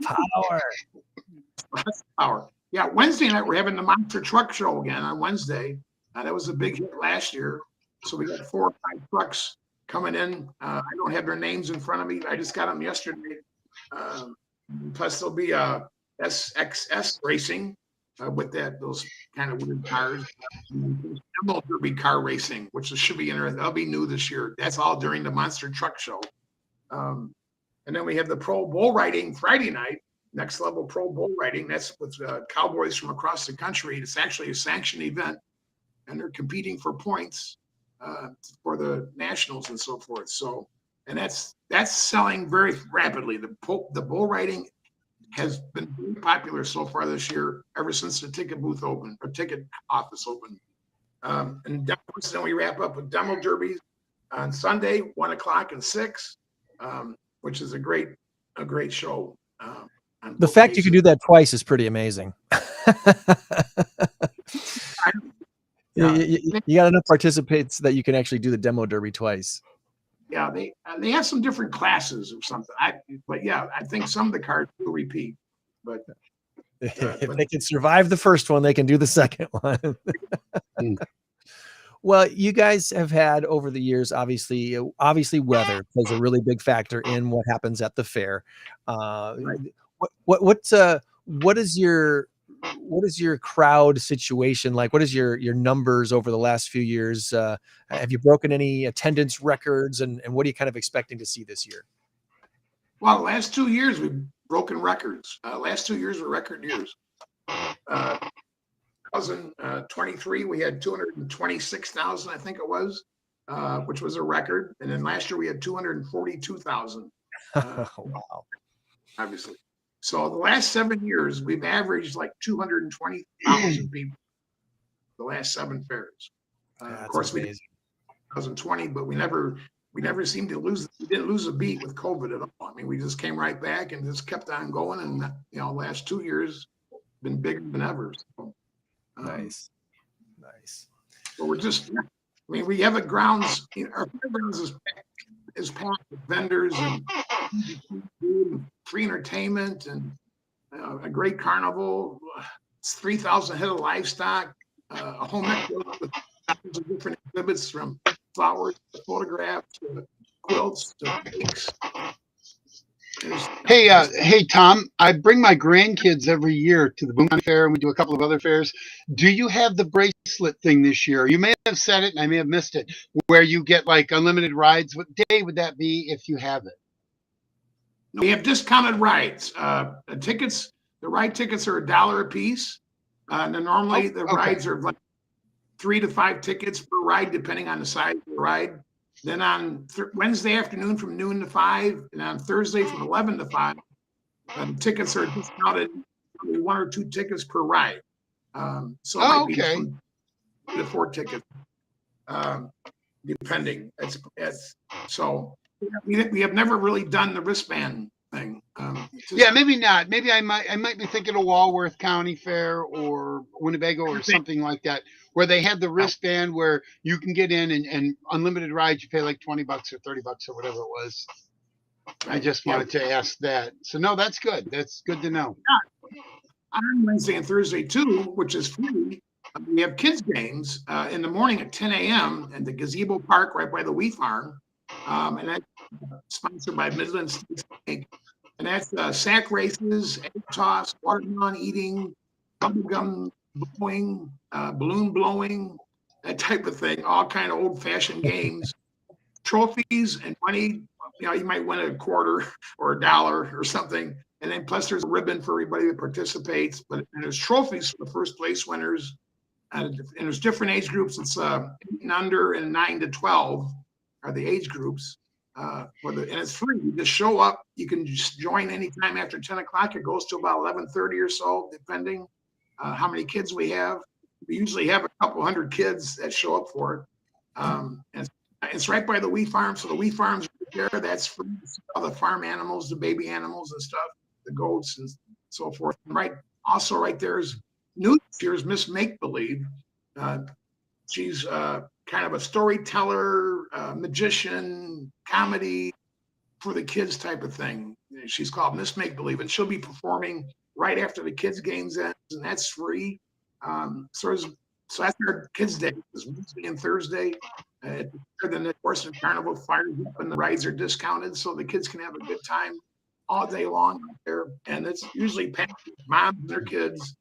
power. Yeah, Wednesday night we're having the monster truck show again on Wednesday. That was a big hit last year. So we got 4 or 5 trucks coming in. I don't have their names in front of me. I just got them yesterday. Plus there'll be SXS racing with those kind of weird cars. Demo derby car racing, which should be interesting. That'll be new this year. That's all during the monster truck show. And then we have the pro bull riding Friday night. Next level pro bull riding. That's with cowboys from across the country. It's actually a sanctioned event, and they're competing for points for the nationals and so forth. So, and that's selling very rapidly. The bull riding has been very popular so far this year, ever since the ticket booth opened or ticket office opened. And then we wrap up with demo derbies on Sunday, 1 o'clock and 6, which is a great show. The fact you can do that twice is pretty amazing. You got enough participants that you can actually do the demo derby twice. Yeah, they have some different classes or something. But yeah, I think some of the cars will repeat. But if they can survive the first one, they can do the second one. Well, you guys have had over the years, obviously weather plays a really big factor in what happens at the fair. What is your crowd situation like? What is your numbers over the last few years? Have you broken any attendance records, and what are you kind of expecting to see this year? Well, the last 2 years we've broken records. Last 2 years were record years. 2023 we had 226,000, I think it was, which was a record, and then last year we had 242,000. Wow! Obviously. So the last 7 years, we've averaged like 220,000 people. The last 7 fairs. Of course, we did 2020, but we never seemed to lose. We didn't lose a beat with COVID at all. I mean, we just came right back and just kept on going. And last 2 years been bigger than ever. So, nice. But we're just. I mean, we have a grounds. Our fairgrounds is packed with vendors and free entertainment and a great carnival. It's 3,000 head of livestock, a home ec with thousands of different exhibits, from flowers to photographs to quilts to cakes. Hey, Tom, I bring my grandkids every year to the Boone County Fair, and we do a couple of other fairs. Do you have the bracelet thing this year? You may have said it, and I may have missed it, where you get like unlimited rides. What day would that be if you have it? We have discounted rides. The ride tickets are $1 a piece. And then normally the rides are like 3 to 5 tickets per ride, depending on the size of the ride. Then on Wednesday afternoon from noon to 5, and on Thursday from 11 to 5, tickets are discounted, only 1 or 2 tickets per ride. So it might be from 2 to 4 tickets, depending. So we have never really done the wristband thing. Maybe not. Maybe I might be thinking of Walworth County Fair or Winnebago or something like that, where they had the wristband where you can get in and unlimited rides. You pay like $20 or $30 or whatever it was. I just wanted to ask that. So no, that's good. That's good to know. On Wednesday and Thursday too, which is free, we have kids games in the morning at 10 a.m. at the Gazebo Park right by the wheat farm. And that's sponsored by Midland States Bank. And that's sack races, egg toss, watermelon eating, bubblegum blowing, balloon blowing, that type of thing. All kind of old-fashioned games, trophies and money. You might win a quarter or $1 or something. And then plus there's a ribbon for everybody that participates. And there's trophies for the first place winners. And there's different age groups. It's 8 and under and 9 to 12 are the age groups. And it's free. You just show up. You can just join anytime after 10 o'clock. It goes to about 11:30 or so, depending how many kids we have. We usually have a couple hundred kids that show up for it. And it's right by the wheat farm. So the wheat farm's right there. That's free. All the farm animals, the baby animals and stuff, the goats and so forth. Also right there is new this year's Miss Make Believe. She's kind of a storyteller, magician, comedy for the kids type of thing. She's called Miss Make Believe, and she'll be performing right after the kids' games ends, and that's free. So that's our kids' day. It's Wednesday and Thursday. Then the horse and carnival fires up, and the rides are discounted, so the kids can have a good time all day long out there. And it's usually packed with moms and their kids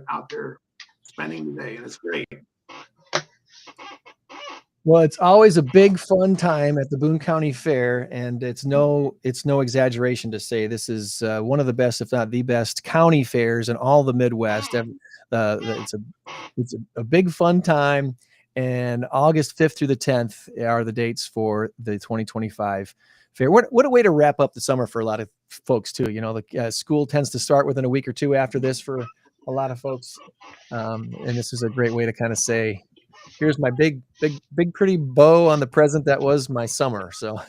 out there spending the day, and it's great. Well, it's always a big fun time at the Boone County Fair, and it's no exaggeration to say this is one of the best, if not the best, county fairs in all the Midwest. It's a big fun time, and August 5th through the 10th are the dates for the 2025 fair. What a way to wrap up the summer for a lot of folks too. The school tends to start within a week or two after this for a lot of folks, and this is a great way to kind of say, here's my big, pretty bow on the present that was my summer. So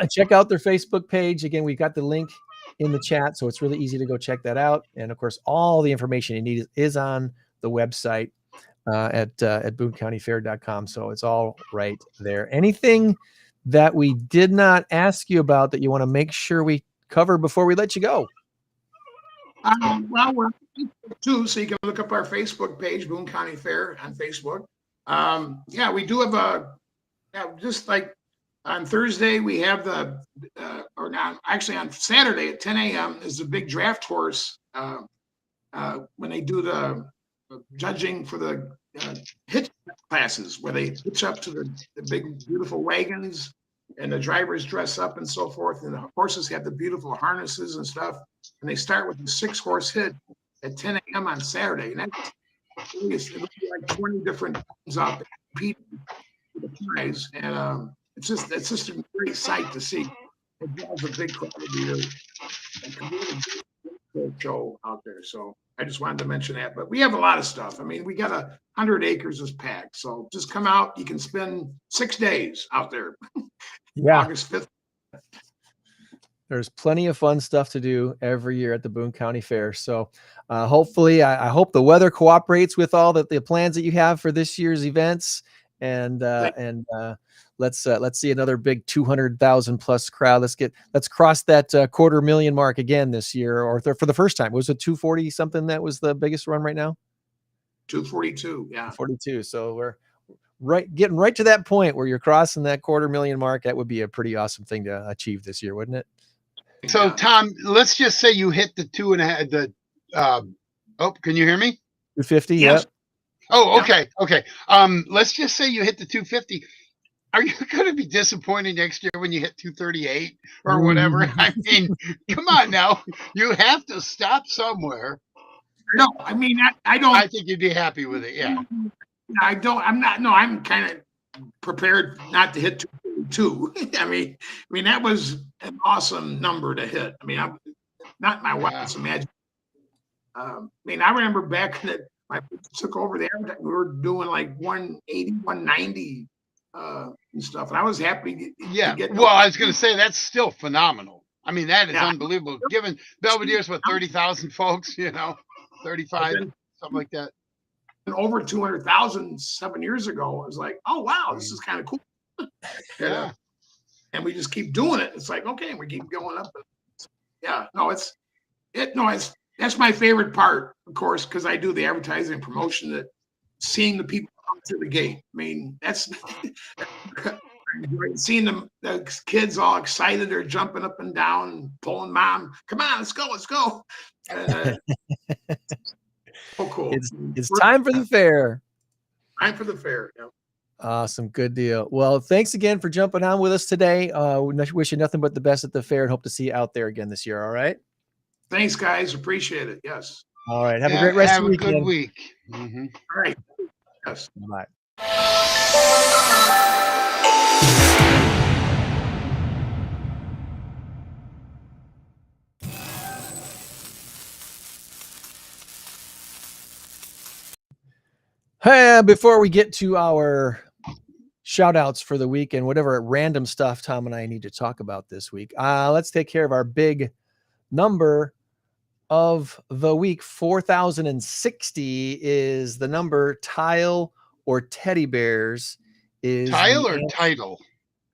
check out their Facebook page. Again, we've got the link in the chat, so it's really easy to go check that out. And of course, all the information you need is on the website at boonecountyfair.com. So it's all right there. Anything that we did not ask you about that you want to make sure we cover before we let you go? Well, we're too, so you can look up our Facebook page, Boone County Fair on Facebook. We do have just like on Thursday, we have on Saturday at 10 a.m. is the big draft horse when they do the judging for the hitch classes, where they hitch up to the big, beautiful wagons and the drivers dress up and so forth. And the horses have the beautiful harnesses and stuff. And they start with the 6-horse hit at 10 a.m. on Saturday. And that's like 20 different teams out there competing for the prize. And it's just a great sight to see. It draws a big crowd of viewers. Show out there. So I just wanted to mention that. But we have a lot of stuff. I mean, we got 100 acres is packed. So just come out. You can spend 6 days out there. Yeah. August 5th. There's plenty of fun stuff to do every year at the Boone County Fair. So hopefully, I hope the weather cooperates with all the plans that you have for this year's events. And let's see another big 200,000 plus crowd. Let's cross that 250,000 mark again this year, or for the first time. Was it 240 something that was the biggest run right now? 242. Yeah. 42. So getting right to that point where you're crossing that 250,000 mark, that would be a pretty awesome thing to achieve this year, wouldn't it? So Tom, let's just say you hit the 2.5. Can you hear me? 250. Yes. Yep. Oh, okay. Okay. Let's just say you hit the 250. Are you going to be disappointed next year when you hit 238 or whatever? I mean, come on now. You have to stop somewhere. No, I mean, I don't. I think you'd be happy with it. Yeah. I don't. I'm not. No, I'm kind of prepared not to hit 2. I mean, that was an awesome number to hit. I mean, I'm not my wildest imagination. I mean, I remember back that my took over there, we were doing like 180, 190 and stuff, and I was happy to get. Well, I was going to say that's still phenomenal. I mean, that is unbelievable. Given Belvedere's with 30,000 folks, 35, something like that. And over 200,000 7 years ago, it was like, oh wow, this is kind of cool. Yeah. And we just keep doing it. It's like, okay, we keep going up. Yeah, no, that's my favorite part, of course, because I do the advertising and promotion, that seeing the people come through the gate. I mean, that's seeing the kids all excited, they're jumping up and down, pulling mom, come on, let's go. And, oh, cool. It's time for the fair. Time for the fair. Yeah. Awesome. Good deal. Well, thanks again for jumping on with us today. Wish you nothing but the best at the fair and hope to see you out there again this year. All right. Thanks, guys. Appreciate it. Yes. All right. Have a great rest of the weekend. Have a good week. Mm-hmm. All right. Yes. Bye. Hey, before we get to our shout outs for the week and whatever random stuff Tom and I need to talk about this week, let's take care of our big number of the week. 4,060 is the number. Tile or teddy bears is tile or title?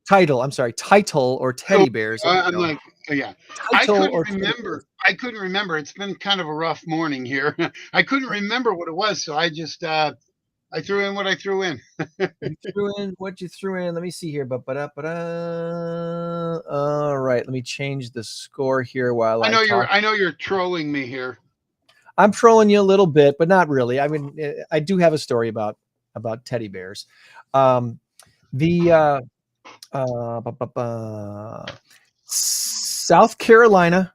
Title. I'm sorry. Title or teddy bears. I'm like, yeah. I couldn't remember. It's been kind of a rough morning here. I couldn't remember what it was, so I just I threw in what I threw in. You threw in what you threw in. Let me see here. All right. Let me change the score here while I know you're trolling me here. I'm trolling you a little bit, but not really. I mean, I do have a story about teddy bears. South Carolina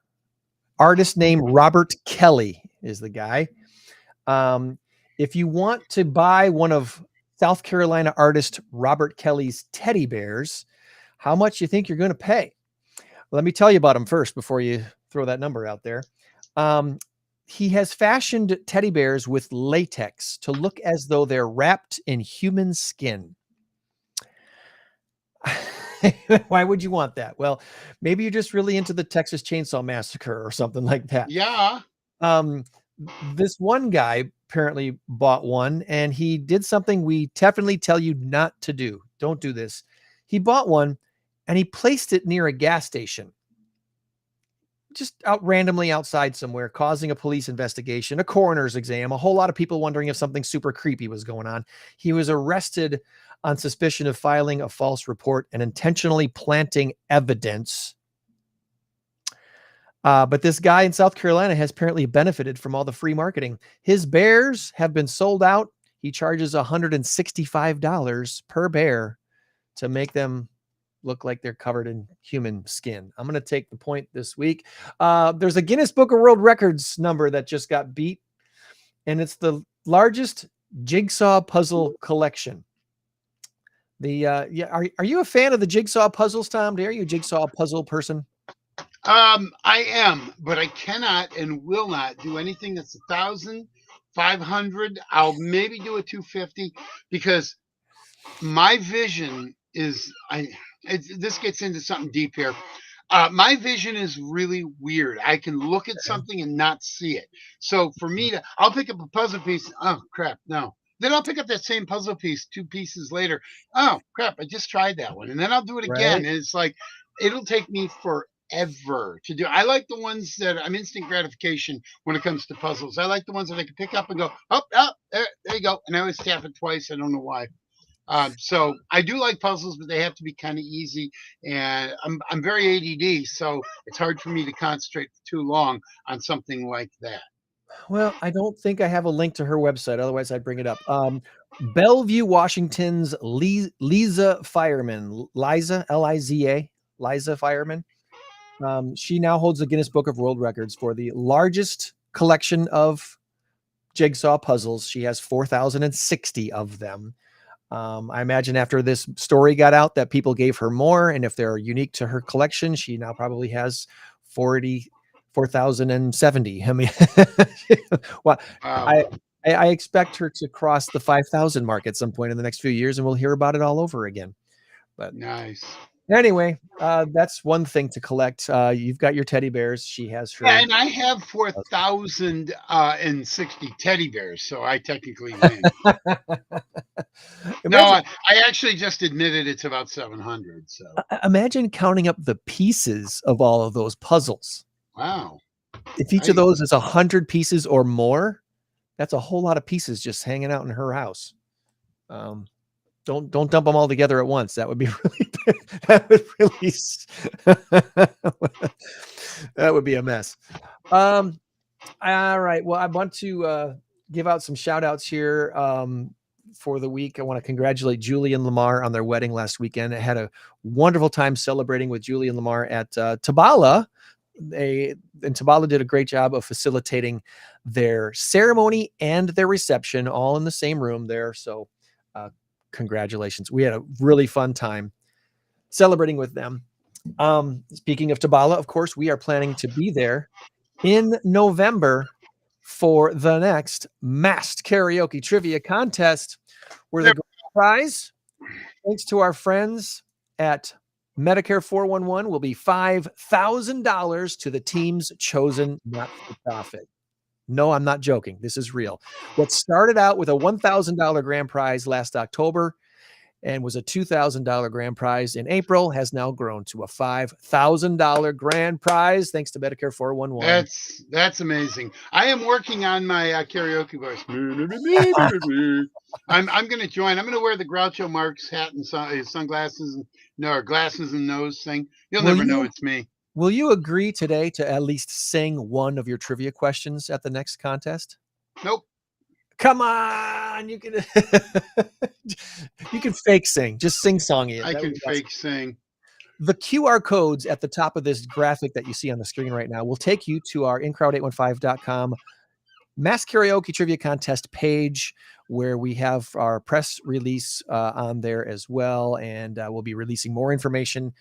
artist named Robert Kelly is the guy. If you want to buy one of South Carolina artist Robert Kelly's teddy bears, how much you think you're going to pay? Let me tell you about him first before you throw that number out there. He has fashioned teddy bears with latex to look as though they're wrapped in human skin. Why would you want that? Well, maybe you're just really into the Texas Chainsaw Massacre or something like that. Yeah. This one guy apparently bought one, and he did something we definitely tell you not to do. Don't do this. He bought one and he placed it near a gas station, just out randomly outside somewhere, causing a police investigation, a coroner's exam, a whole lot of people wondering if something super creepy was going on. He was arrested on suspicion of filing a false report and intentionally planting evidence. But this guy in South Carolina has apparently benefited from all the free marketing. His bears have been sold out. He charges $165 per bear to make them look like they're covered in human skin. I'm going to take the point this week. There's a Guinness Book of World Records number that just got beat, and it's the largest jigsaw puzzle collection. Are you a fan of the jigsaw puzzles, Tom? Are you a jigsaw puzzle person? I am, but I cannot and will not do anything that's 1,000, 500. I'll maybe do a 250 because my vision is this gets into something deep here. My vision is really weird. I can look at something and not see it. So for me I'll pick up a puzzle piece. Oh crap, no. Then I'll pick up that same puzzle piece 2 pieces later. Oh crap, I just tried that one. And then I'll do it again. Right. And it's like, it'll take me forever to do. I like the ones that I'm instant gratification when it comes to puzzles. I like the ones that I can pick up and go, there you go. And I always tap it twice. I don't know why. So I do like puzzles, but they have to be kind of easy. And I'm very ADD, so it's hard for me to concentrate for too long on something like that. Well, I don't think I have a link to her website. Otherwise, I'd bring it up. Bellevue, Washington's Liza Fireman, Liza, Liza, Liza Fireman. She now holds the Guinness Book of World Records for the largest collection of jigsaw puzzles. She has 4,060 of them. I imagine after this story got out that people gave her more, and if they're unique to her collection, she now probably has 4,070. I mean, well, Wow. I expect her to cross the 5,000 mark at some point in the next few years, and we'll hear about it all over again. But Nice. anyway, that's one thing to collect. You've got your teddy bears. She has her. Yeah, and I have 4,060 teddy bears, so I technically win. No, Imagine, I actually just admitted it's about 700. So imagine counting up the pieces of all of those puzzles. wow. If each of those is 100 pieces or more, that's a whole lot of pieces just hanging out in her house. Don't dump them all together at once. That would be really that would really that would be a mess. All right. Well, I want to give out some shout outs here for the week. I want to congratulate Julie and Lamar on their wedding last weekend. I had a wonderful time celebrating with Julie and Lamar at Tabala. Tabala did a great job of facilitating their ceremony and their reception all in the same room there. So congratulations. We had a really fun time celebrating with them. Speaking of Tabala, of course, we are planning to be there in November for the next masked karaoke trivia contest, where the grand prize, thanks to our friends at Medicare 411, will be $5,000 to the team's chosen not-for-profit. No, I'm not joking. This is real. What started out with a $1,000 grand prize last October and was a $2,000 grand prize in April has now grown to a $5,000 grand prize thanks to Medicare 411. That's amazing. I am working on my karaoke voice. I'm going to join. I'm going to wear the Groucho Marx hat and sunglasses and glasses and nose thing. You'll never know it's me. Will you agree today to at least sing one of your trivia questions at the next contest? Nope. Come on, you can you can fake sing. Just sing songy it. I can fake sing. The QR codes at the top of this graphic that you see on the screen right now will take you to our incrowd815.com Mass Karaoke Trivia Contest page, where we have our press release on there as well, and we'll be releasing more information.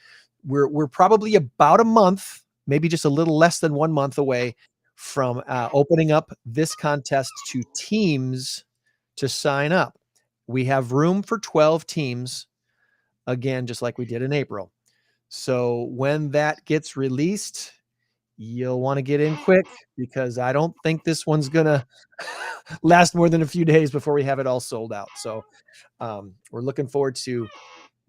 We're probably about a month, maybe just a little less than 1 month away from opening up this contest to teams to sign up. We have room for 12 teams, again, just like we did in April. So when that gets released, you'll want to get in quick, because I don't think this one's going to last more than a few days before we have it all sold out. So we're looking forward to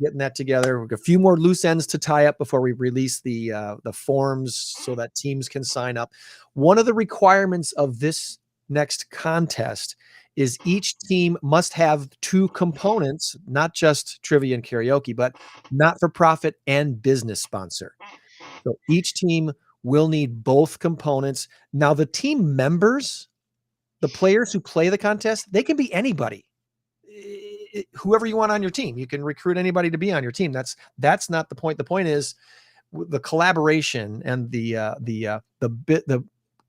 getting that together. We've got a few more loose ends to tie up before we release the forms so that teams can sign up. One of the requirements of this next contest is each team must have 2 components, not just trivia and karaoke, but not-for-profit and business sponsor. So each team will need both components. Now, the team members, the players who play the contest, they can be anybody. Whoever you want on your team. You can recruit anybody to be on your team. That's not the point. The point is the collaboration and the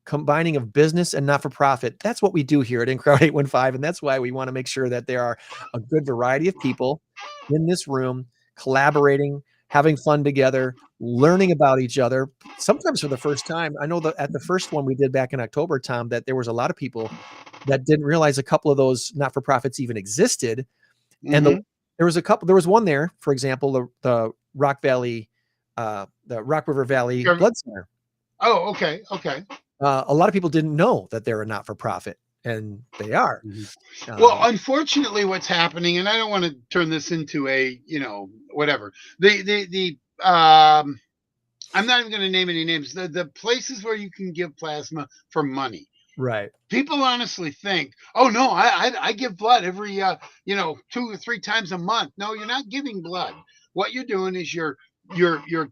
combining of business and not-for-profit. That's what we do here at InCrowd 815, and that's why we want to make sure that there are a good variety of people in this room collaborating, having fun together, learning about each other, sometimes for the first time. I know that at the first one we did back in October, Tom, that there was a lot of people that didn't realize a couple of those not-for-profits even existed. And there was one there, for example, the Rock Valley, the Rock River Valley Blood Center. Oh, okay. Okay. A lot of people didn't know that they're a not-for-profit, and they are. Well, unfortunately, what's happening, and I don't want to turn this into a, whatever. I'm not even going to name any names. The places where you can give plasma for money, Right. People honestly think, oh no, I give blood every 2 or 3 times a month. No, you're not giving blood. What you're doing is you're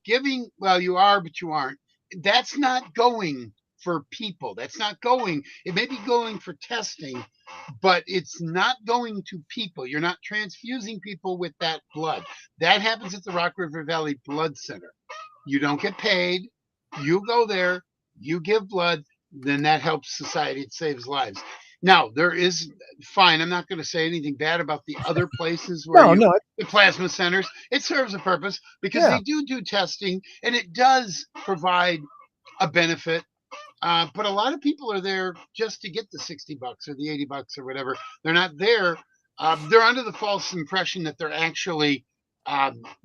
giving. Well, you are, but you aren't. That's not going for people. That's not going. It may be going for testing, but it's not going to people. You're not transfusing people with that blood. That happens at the Rock River Valley Blood Center. You don't get paid. You go there, you give blood, then that helps society. It saves lives. Now, there is fine. I'm not going to say anything bad about the other places where No, no. the plasma centers. It serves a purpose because Yeah. they do testing and it does provide a benefit. But a lot of people are there just to get the $60 or the $80 or whatever. They're not there. They're under the false impression that they're actually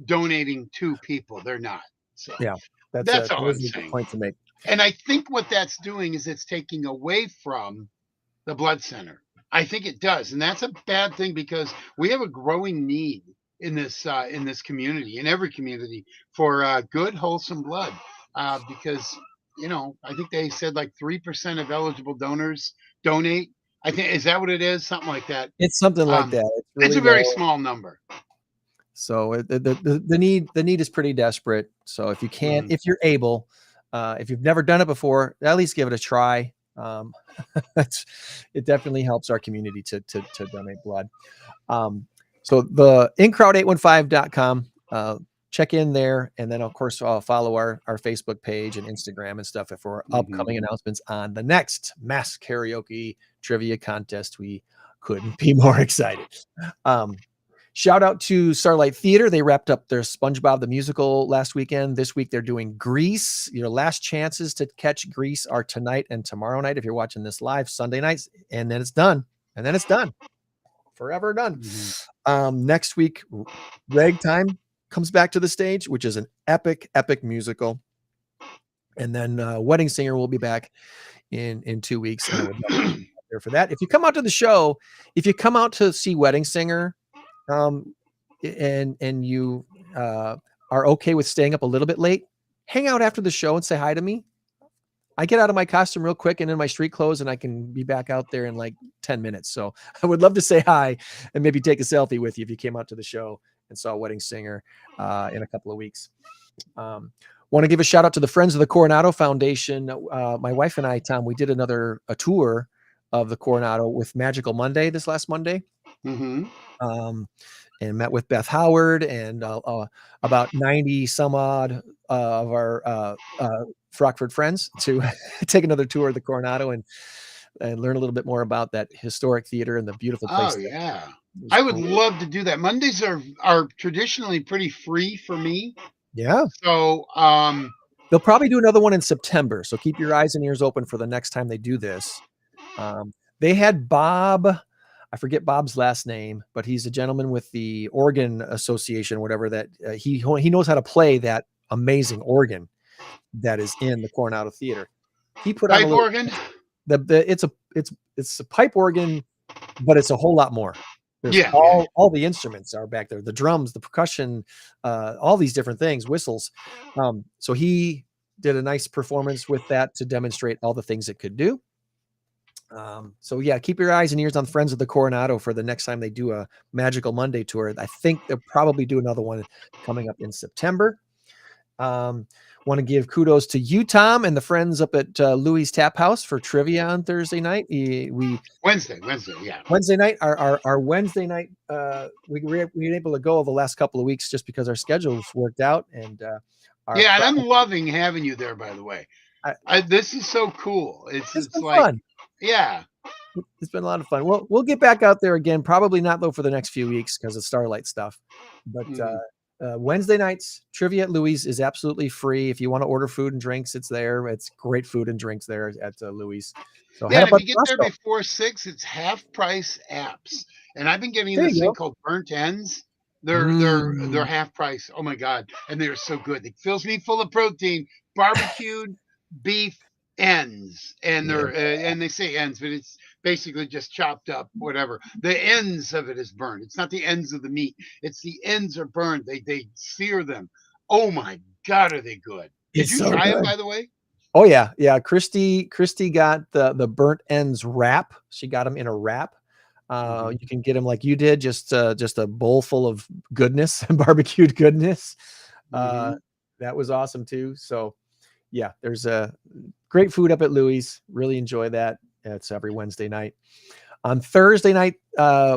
donating to people. They're not. So Yeah. that's That all I'm is a good saying. point to make. And I think what that's doing is it's taking away from the blood center. I think it does, and that's a bad thing because we have a growing need in this community, in every community, for good, wholesome blood. Because I think they said like 3% of eligible donors donate. I think is that what it is? Something like that. It's something like that. It's It's really a very low. small number. So the need is pretty desperate. So if you can, if you're able, if you've never done it before, at least give it a try. It definitely helps our community to donate blood. So the incrowd815.com, check in there. And then of course, follow our Facebook page and Instagram and stuff for upcoming announcements on the next mass karaoke trivia contest. We couldn't be more excited. Shout out to Starlight Theater. They wrapped up their SpongeBob the Musical last weekend. This week they're doing Grease. Your last chances to catch Grease are tonight and tomorrow night if you're watching this live, Sunday nights, and then it's done. And then it's done. Forever done. Next week, Ragtime comes back to the stage, which is an epic musical. And then Wedding Singer will be back in 2 weeks. And I would love to be there for that. If you come out to the show, if you come out to see Wedding Singer, and you are okay with staying up a little bit late, hang out after the show and say hi to me. I get out of my costume real quick and in my street clothes, and I can be back out there in like 10 minutes. So I would love to say hi and maybe take a selfie with you if you came out to the show and saw Wedding Singer in a couple of weeks. Want to give a shout out to the Friends of the Coronado Foundation. My wife and I, Tom, we did a tour of the Coronado with Magical Monday this last Monday. And met with Beth Howard and about 90 some odd of our Rockford friends to take another tour of the Coronado and learn a little bit more about that historic theater and the beautiful place. Oh yeah, I would love to do that. Mondays are traditionally pretty free for me. Yeah. So they'll probably do another one in September. So keep your eyes and ears open for the next time they do this. They had Bob. I forget Bob's last name, but he's a gentleman with the Organ Association, whatever that he knows how to play that amazing organ that is in the Coronado Theater. He put pipe on organ. It's a pipe organ, but it's a whole lot more. All the instruments are back there, the drums, the percussion, all these different things, whistles. So he did a nice performance with that to demonstrate all the things it could do. So yeah, keep your eyes and ears on Friends of the Coronado for the next time they do a Magical Monday tour. I think they'll probably do another one coming up in September. Want to give kudos to you, Tom, and the friends up at Louis Tap House for trivia on Thursday night. Wednesday, yeah. Wednesday night, our Wednesday night, we were able to go over the last couple of weeks just because our schedules worked out. And and I'm loving having you there. By the way, this is so cool. It's like fun. Yeah. It's been a lot of fun. We'll get back out there again. Probably not though for the next few weeks because of Starlight stuff. But Wednesday nights trivia at Louis is absolutely free. If you want to order food and drinks, it's there. It's great food and drinks there at Louis. So if you get there before 6, it's half price apps. And I've been getting this thing called burnt ends. They're half price. Oh my God. And they're so good. It fills me full of protein, barbecued beef ends, and they're and they say ends, but it's basically just chopped up, whatever. The ends of it is burned. It's not the ends of the meat. It's the ends are burned. They sear them. Oh my God, are they good? Did you try it, by the way? Oh yeah, yeah. Christy got the burnt ends wrap. She got them in a wrap. You can get them like you did, just a bowl full of goodness, barbecued goodness. That was awesome too. So yeah, there's a great food up at Louis. Really enjoy that. It's every Wednesday night. On Thursday night,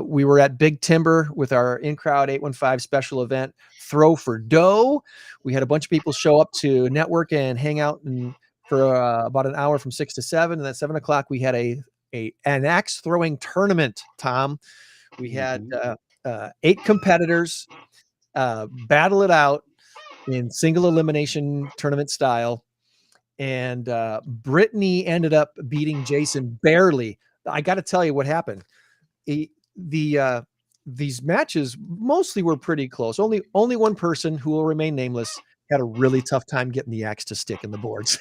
we were at Big Timber with our In-Crowd 815 special event, Throw for Dough. We had a bunch of people show up to network and hang out for about an hour from 6 to 7. And at 7 o'clock, we had an axe throwing tournament, Tom. We had 8 competitors battle it out in single elimination tournament style. And Brittany ended up beating Jason barely. I got to tell you what happened. These matches mostly were pretty close. Only one person, who will remain nameless, had a really tough time getting the axe to stick in the boards.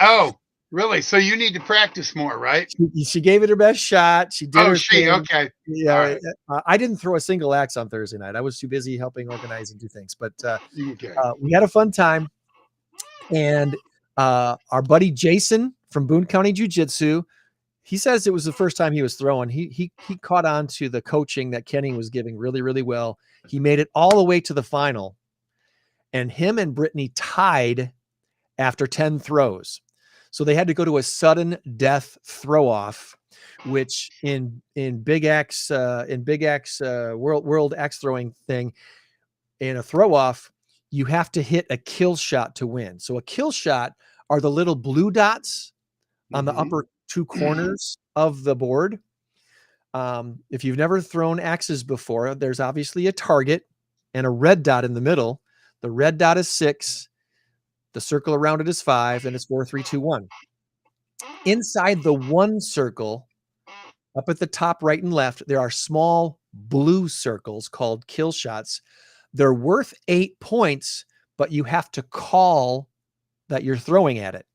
Oh, really? So you need to practice more, right? She gave it her best shot. She did. Okay. Yeah. Right. I didn't throw a single axe on Thursday night. I was too busy helping organize and do things. But Okay. we had a fun time. And our buddy Jason from Boone County Jiu-Jitsu, he says it was the first time he was throwing. He caught on to the coaching that Kenny was giving really, really well. He made it all the way to the final, and him and Brittany tied after 10 throws. So they had to go to a sudden death throw off, which in Big X World Axe throwing thing, in a throw off, you have to hit a kill shot to win. So a kill shot are the little blue dots on the upper 2 corners of the board. If you've never thrown axes before, there's obviously a target and a red dot in the middle. The red dot is 6. The circle around it is 5, and it's 4, 3, 2, 1. Inside the 1 circle, up at the top right and left, there are small blue circles called kill shots. They're worth 8 points, but you have to call that you're throwing at it.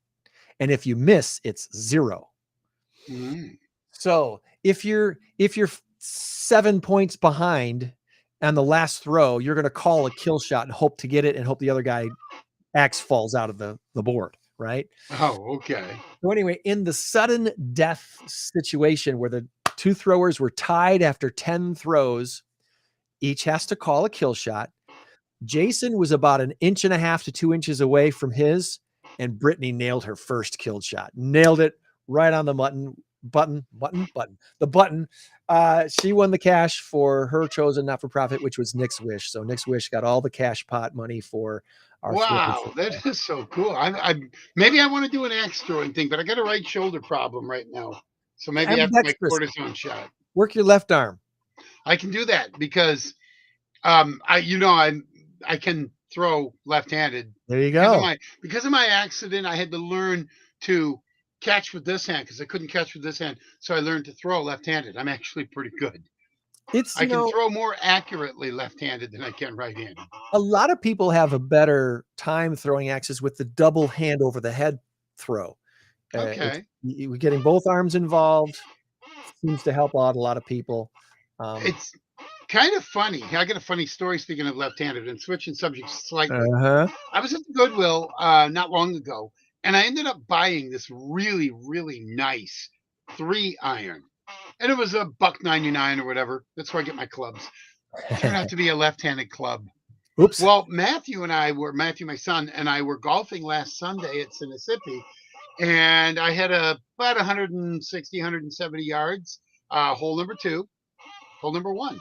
And if you miss, it's 0. So if you're 7 points behind on the last throw, you're going to call a kill shot and hope to get it and hope the other guy axe falls out of the board, right? Oh, okay. So anyway, in the sudden death situation where the 2 throwers were tied after 10 throws, each has to call a kill shot. Jason was about 1.5 inches to 2 inches away from his, and Brittany nailed her first kill shot. Nailed it right on the button. She won the cash for her chosen not-for-profit, which was Nick's Wish. So Nick's Wish got all the cash pot money for our. Wow, that is so cool. I maybe I want to do an axe throwing thing, but I got a right shoulder problem right now. So maybe I have to make a cortisone shot. Work your left arm. I can do that because I can throw left-handed. There you go. Because of my accident, I had to learn to catch with this hand because I couldn't catch with this hand. So I learned to throw left-handed. I'm actually pretty good. I can throw more accurately left-handed than I can right-handed. A lot of people have a better time throwing axes with the double hand over the head throw. Okay. We're getting both arms involved. Seems to help out a lot of people. It's kind of funny. I got a funny story speaking of left-handed and switching subjects slightly. I was at the Goodwill not long ago, and I ended up buying this really, really nice 3-iron. And it was $1.99 or whatever. That's where I get my clubs. It turned out to be a left-handed club. Oops. Well, Matthew, my son, and I were golfing last Sunday at Mississippi, and I had about 160, 170 yards. Hole number 2, hole number 1,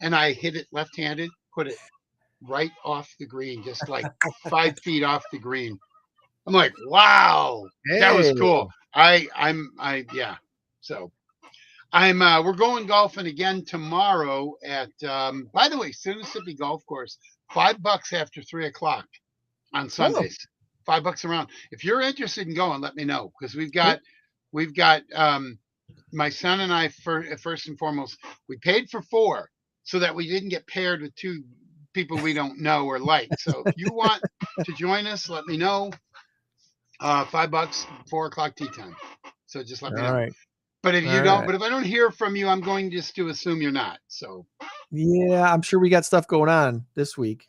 and I hit it left-handed, put it right off the green, just like 5 feet off the green. I'm like, wow, that was cool. So we're going golfing again tomorrow at by the way, Mississippi Golf Course, $5 after 3 o'clock on Sundays. $5 around. If you're interested in going, let me know, because we've got my son and I, first and foremost, we paid for 4 so that we didn't get paired with 2 people we don't know or like. So if you want to join us, let me know. $5, 4 o'clock tea time. So just let me know. Right. But if you don't, but if I don't hear from you, I'm going just to assume you're not. So yeah, I'm sure we got stuff going on this week.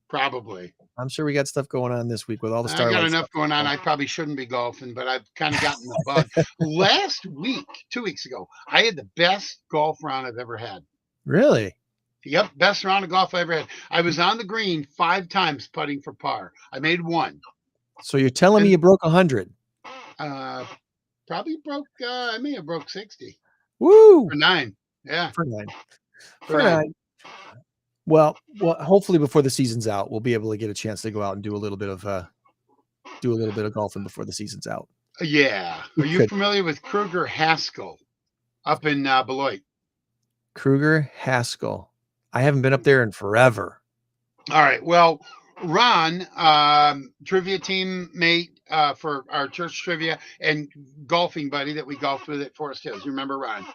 Probably. I'm sure we got stuff going on this week with all the I Starlight got enough stuff. going on. I probably shouldn't be golfing, but I've kind of gotten the bug. Last week, 2 weeks ago, I had the best golf round I've ever had. Really? Yep, best round of golf I ever had. I was on the green 5 times putting for par. I made one. So you're telling me you broke 100? Probably broke. I may have broke 60 Woo! for 9. Yeah, For 9. for For 9. 9. Well, hopefully before the season's out, we'll be able to get a chance to go out and do a little bit of golfing before the season's out. Yeah. Are you familiar with Kruger Haskell up in Beloit? Kruger Haskell. I haven't been up there in forever. All right. Well, Ron, trivia teammate for our church trivia and golfing buddy that we golfed with at Forest Hills. You remember Ron?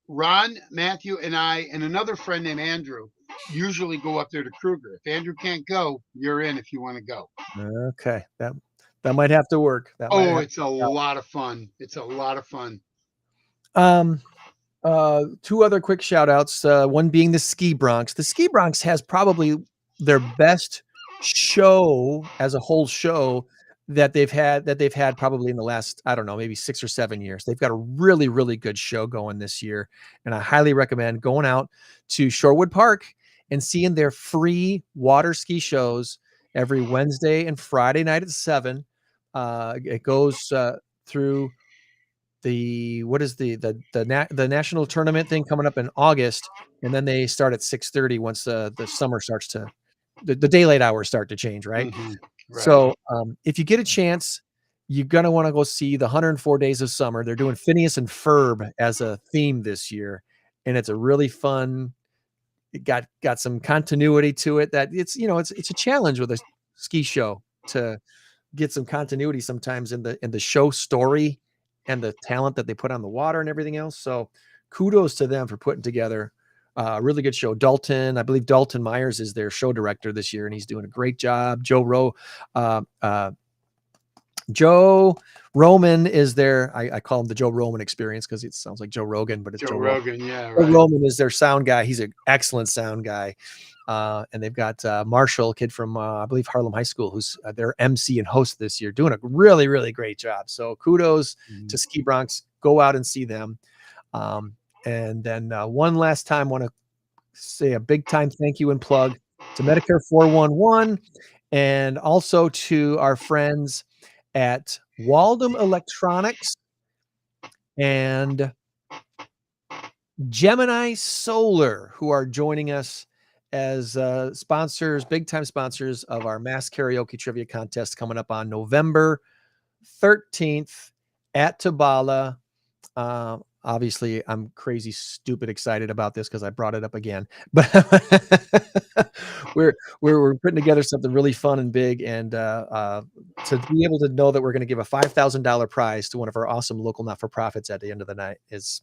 Ron, Matthew, and I, and another friend named Andrew usually go up there to Kruger. If Andrew can't go, you're in if you want to go. Okay. That might have to work. It's a lot of fun. It's a lot of fun. 2 other quick shout outs. One being the Ski Bronx. The Ski Bronx has probably their best show as a whole show that they've had probably in the last, I don't know, maybe 6 or 7 years. They've got a really, really good show going this year. And I highly recommend going out to Shorewood Park and seeing their free water ski shows every Wednesday and Friday night at 7. It goes through the national tournament thing coming up in August, and then they start at 6:30 once the summer starts to the daylight hours start to change, right? Mm-hmm. Right. So if you get a chance, you're gonna want to go see the 104 Days of Summer. They're doing Phineas and Ferb as a theme this year, and it's a really fun. It got some continuity to it. That it's a challenge with a ski show to get some continuity sometimes in the show story and the talent that they put on the water and everything else. So kudos to them for putting together a really good show. I believe Dalton Myers is their show director this year, and he's doing a great job. Joe Roman is there. I call him the Joe Roman Experience because it sounds like Joe Rogan, but it's Joe Rogan. Yeah, Joe right. Roman is their sound guy. He's an excellent sound guy. And they've got Marshall, a kid from, I believe, Harlem High School, who's their MC and host this year, doing a really, really great job. So kudos to Ski Bronx. Go out and see them. And then one last time, want to say a big time thank you and plug to Medicare 411 and also to our friends at Waldom Electronics and Gemini Solar, who are joining us as sponsors, big time sponsors of our Mass Karaoke Trivia Contest coming up on November 13th at Tabala. Obviously, I'm crazy, stupid excited about this because I brought it up again. But we're putting together something really fun and big, and to be able to know that we're going to give a $5,000 prize to one of our awesome local not-for-profits at the end of the night is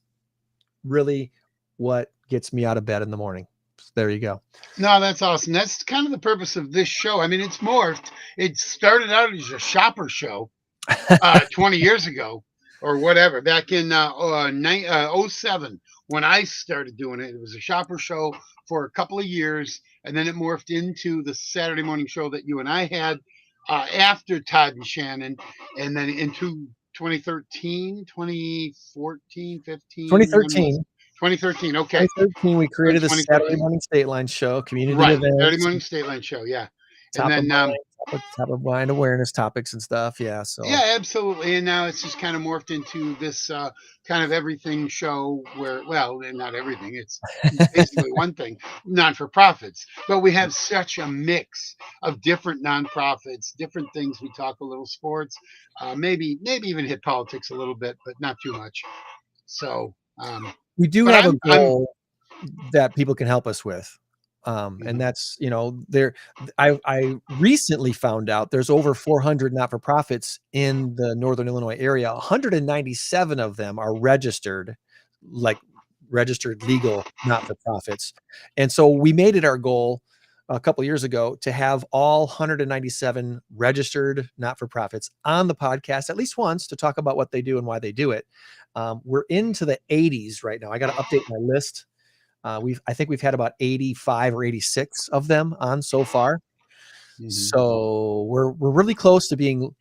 really what gets me out of bed in the morning. There you go. No, that's awesome. That's kind of the purpose of this show. I mean, it's morphed. It started out as a shopper show 20 years ago or whatever, back in 07 when I started doing it. It was a shopper show for a couple of years, and then it morphed into the Saturday morning show that you and I had after Todd and Shannon, and then into 2013, 2014, 15. 2013. 2013. Okay. 2013, we created the Saturday Morning State Line Show, community events. Saturday Morning State Line Show, yeah. Top of mind awareness topics and stuff. Yeah. So yeah, absolutely. And now it's just kind of morphed into this kind of everything show where, well, not everything. It's basically one thing, non-for-profits. But we have such a mix of different non-profits, different things. We talk a little sports, maybe even hit politics a little bit, but not too much. So we do have a goal that people can help us with. And that's, I recently found out there's over 400 not-for-profits in the Northern Illinois area. 197 of them are registered legal not-for-profits. And so we made it our goal a couple of years ago to have all 197 registered not-for-profits on the podcast at least once to talk about what they do and why they do it. We're into the 80s right now. I got to update my list. I think we've had about 85 or 86 of them on so far. So we're really close to being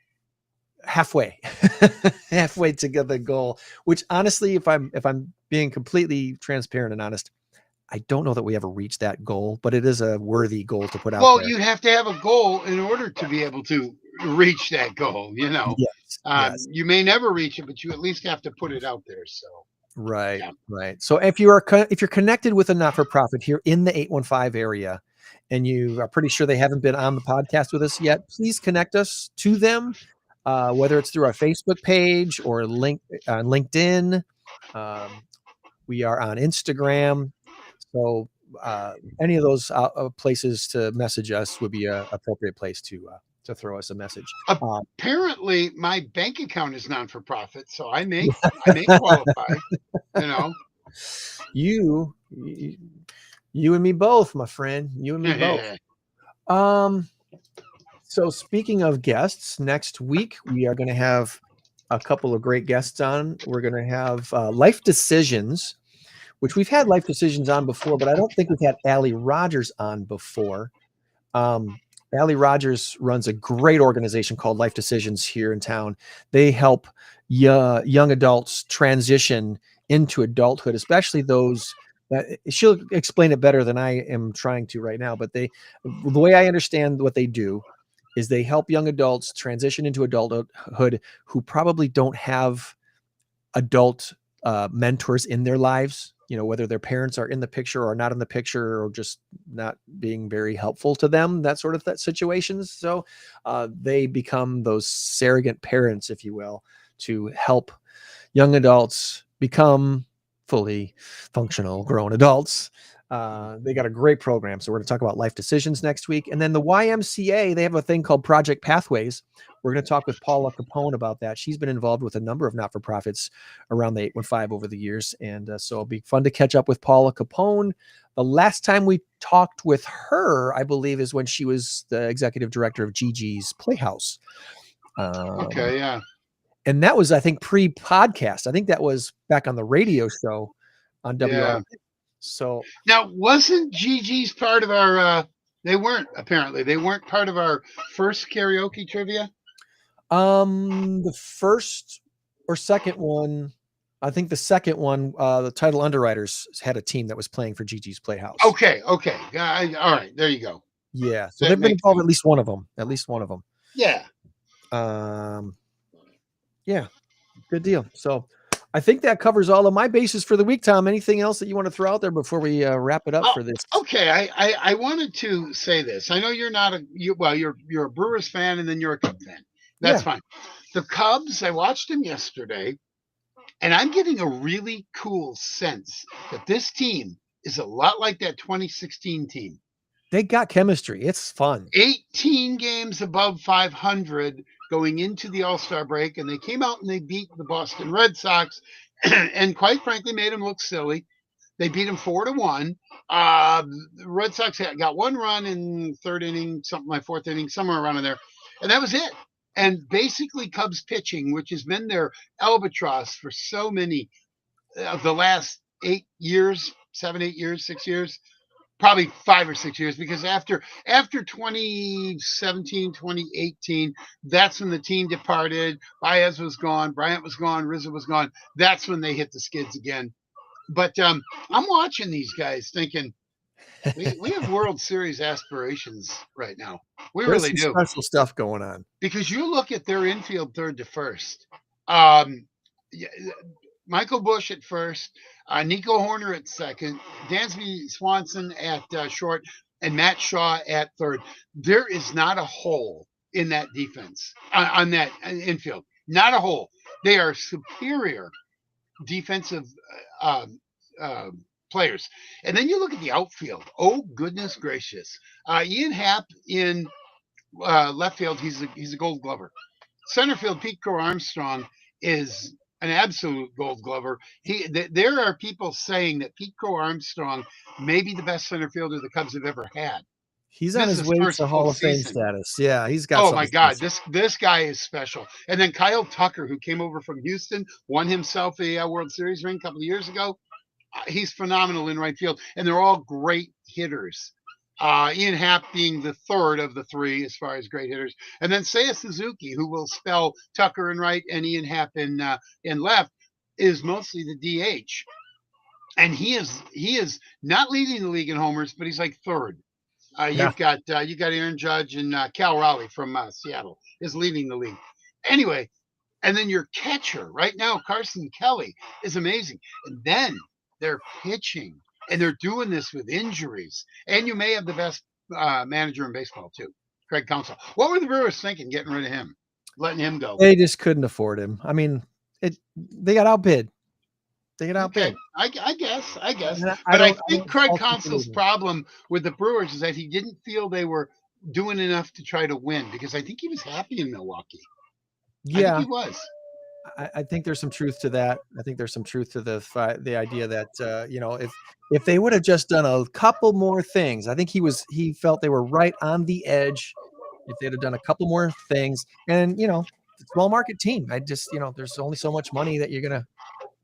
halfway to get the goal, which honestly, if I'm being completely transparent and honest, I don't know that we ever reached that goal, but it is a worthy goal to put out Well, there. you have to have a goal in order to be able to reach that goal. Yes. You may never reach it, but you at least have to put it out there. So Right. yeah. Right. So if you're connected with a not-for-profit here in the 815 area, and you are pretty sure they haven't been on the podcast with us yet, please connect us to them, whether it's through our Facebook page or LinkedIn. We are on Instagram. So any of those places to message us would be an appropriate place to throw us a message. Apparently, my bank account is non-for-profit, so I may qualify. You and me both, my friend. You and me both. So speaking of guests, next week we are going to have a couple of great guests on. We're going to have Life Decisions, which we've had Life Decisions on before, but I don't think we've had Allie Rogers on before. Allie Rogers runs a great organization called Life Decisions here in town. They help young adults transition into adulthood, especially those that she'll explain it better than I am trying to right now. But the way I understand what they do is they help young adults transition into adulthood who probably don't have adult mentors in their lives, whether their parents are in the picture or not in the picture, or just not being very helpful to them, that sort of situations. So they become those surrogate parents, if you will, to help young adults become fully functional grown adults. They got a great program. So we're going to talk about Life Decisions next week. And then the YMCA, they have a thing called Project Pathways. We're going to talk with Paula Capone about that. She's been involved with a number of not-for-profits around the 815 over the years. And so it'll be fun to catch up with Paula Capone. The last time we talked with her, I believe, is when she was the executive director of Gigi's Playhouse. Okay, yeah. And that was, I think, pre-podcast. I think that was back on the radio show on WR. Yeah. So now, wasn't Gigi's part of our? They weren't part of our first karaoke trivia. The first or second one, I think the second one, the Title Underwriters had a team that was playing for Gigi's Playhouse. Okay. All right, there you go. Yeah, so they've been involved, at least one of them. Yeah. Yeah, good deal. So I think that covers all of my bases for the week, Tom. Anything else that you want to throw out there before we wrap it up for this? Okay, I wanted to say this. I know you're not you're a Brewers fan, and then you're a Cubs fan. That's fine. The Cubs, I watched them yesterday, and I'm getting a really cool sense that this team is a lot like that 2016 team. They got chemistry. It's fun. 18 games above 500 going into the All-Star break, and they came out and they beat the Boston Red Sox, and quite frankly made them look silly. They beat them 4-1. The Red Sox got one run in third inning, something like fourth inning, somewhere around in there, and that was it. And basically Cubs pitching, which has been their albatross for so many of the last 8 years, 7, 8 years, 6 years, probably 5 or 6 years, because after 2017, 2018, that's when the team departed. Baez was gone, Bryant was gone, Rizzo was gone. That's when they hit the skids again. But I'm watching these guys thinking, we have World Series aspirations right now. There's really do. Special stuff going on. Because you look at their infield third to first. Michael Busch at first, Nico Horner at second, Dansby Swanson at short, and Matt Shaw at third. There is not a hole in that defense, on that infield. Not a hole. They are superior defensive players. And then you look at the outfield. Oh, goodness gracious. Ian Happ in left field, he's a Gold Glover. Center field, Pete Crow Armstrong is an absolute Gold Glover. There are people saying that Pete Crow Armstrong may be the best center fielder the Cubs have ever had. He's on his way to Hall of Fame status. Yeah, he's got. Oh my God, this guy is special. And then Kyle Tucker, who came over from Houston, won himself a World Series ring a couple of years ago. he's phenomenal in right field, and they're all great hitters. Ian Happ being the third of the three as far as great hitters, and then Seiya Suzuki, who will spell Tucker in right and Ian Happ in left, is mostly the DH, and he is not leading the league in homers, but he's like third. You got Aaron Judge and Cal Raleigh from Seattle is leading the league. Anyway, and then your catcher right now, Carson Kelly, is amazing, and then they're pitching. And they're doing this with injuries. And you may have the best manager in baseball, too, Craig Counsell. What were the Brewers thinking getting rid of him, letting him go? They just couldn't afford him. I mean, they got outbid. Okay. I guess. But I think Craig Counsell's problem with the Brewers is that he didn't feel they were doing enough to try to win, because I think he was happy in Milwaukee. Yeah, I think he was. I think there's some truth to that. I think there's some truth to the idea that if they would have just done a couple more things, I think he felt they were right on the edge. If they'd have done a couple more things, and small market team, there's only so much money that you're gonna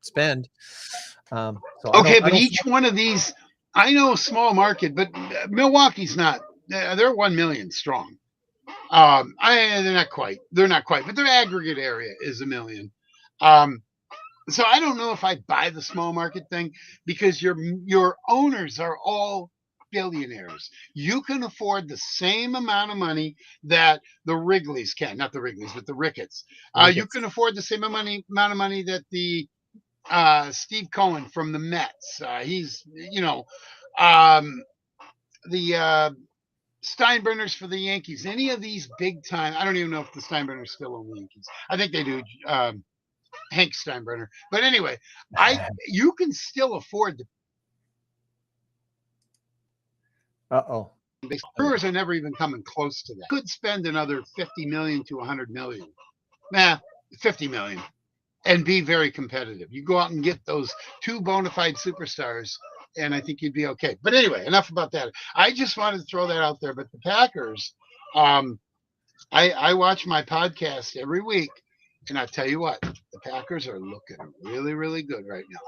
spend. But each one of these, I know small market, but Milwaukee's not. They're 1 million strong. They're not quite, but their aggregate area is 1 million. So I don't know if I buy the small market thing, because your owners are all billionaires. You can afford the same amount of money that the Wrigleys can, not the Wrigleys, but the Ricketts. You can afford the same amount of money that the Steve Cohen from the Mets. He's the Steinbrenners for the Yankees. Any of these big time, I don't even know if the Steinbrenners still own the Yankees. I think they do. Hank Steinbrenner. But anyway, you can still afford Uh-oh. Brewers are never even coming close to that. Could spend another 50 million to 100 million. 50 million. And be very competitive. You go out and get those two bona fide superstars, and I think you'd be okay. But anyway, enough about that. I just wanted to throw that out there. But the Packers, I watch my podcast every week, and I tell you what, the Packers are looking really, really good right now.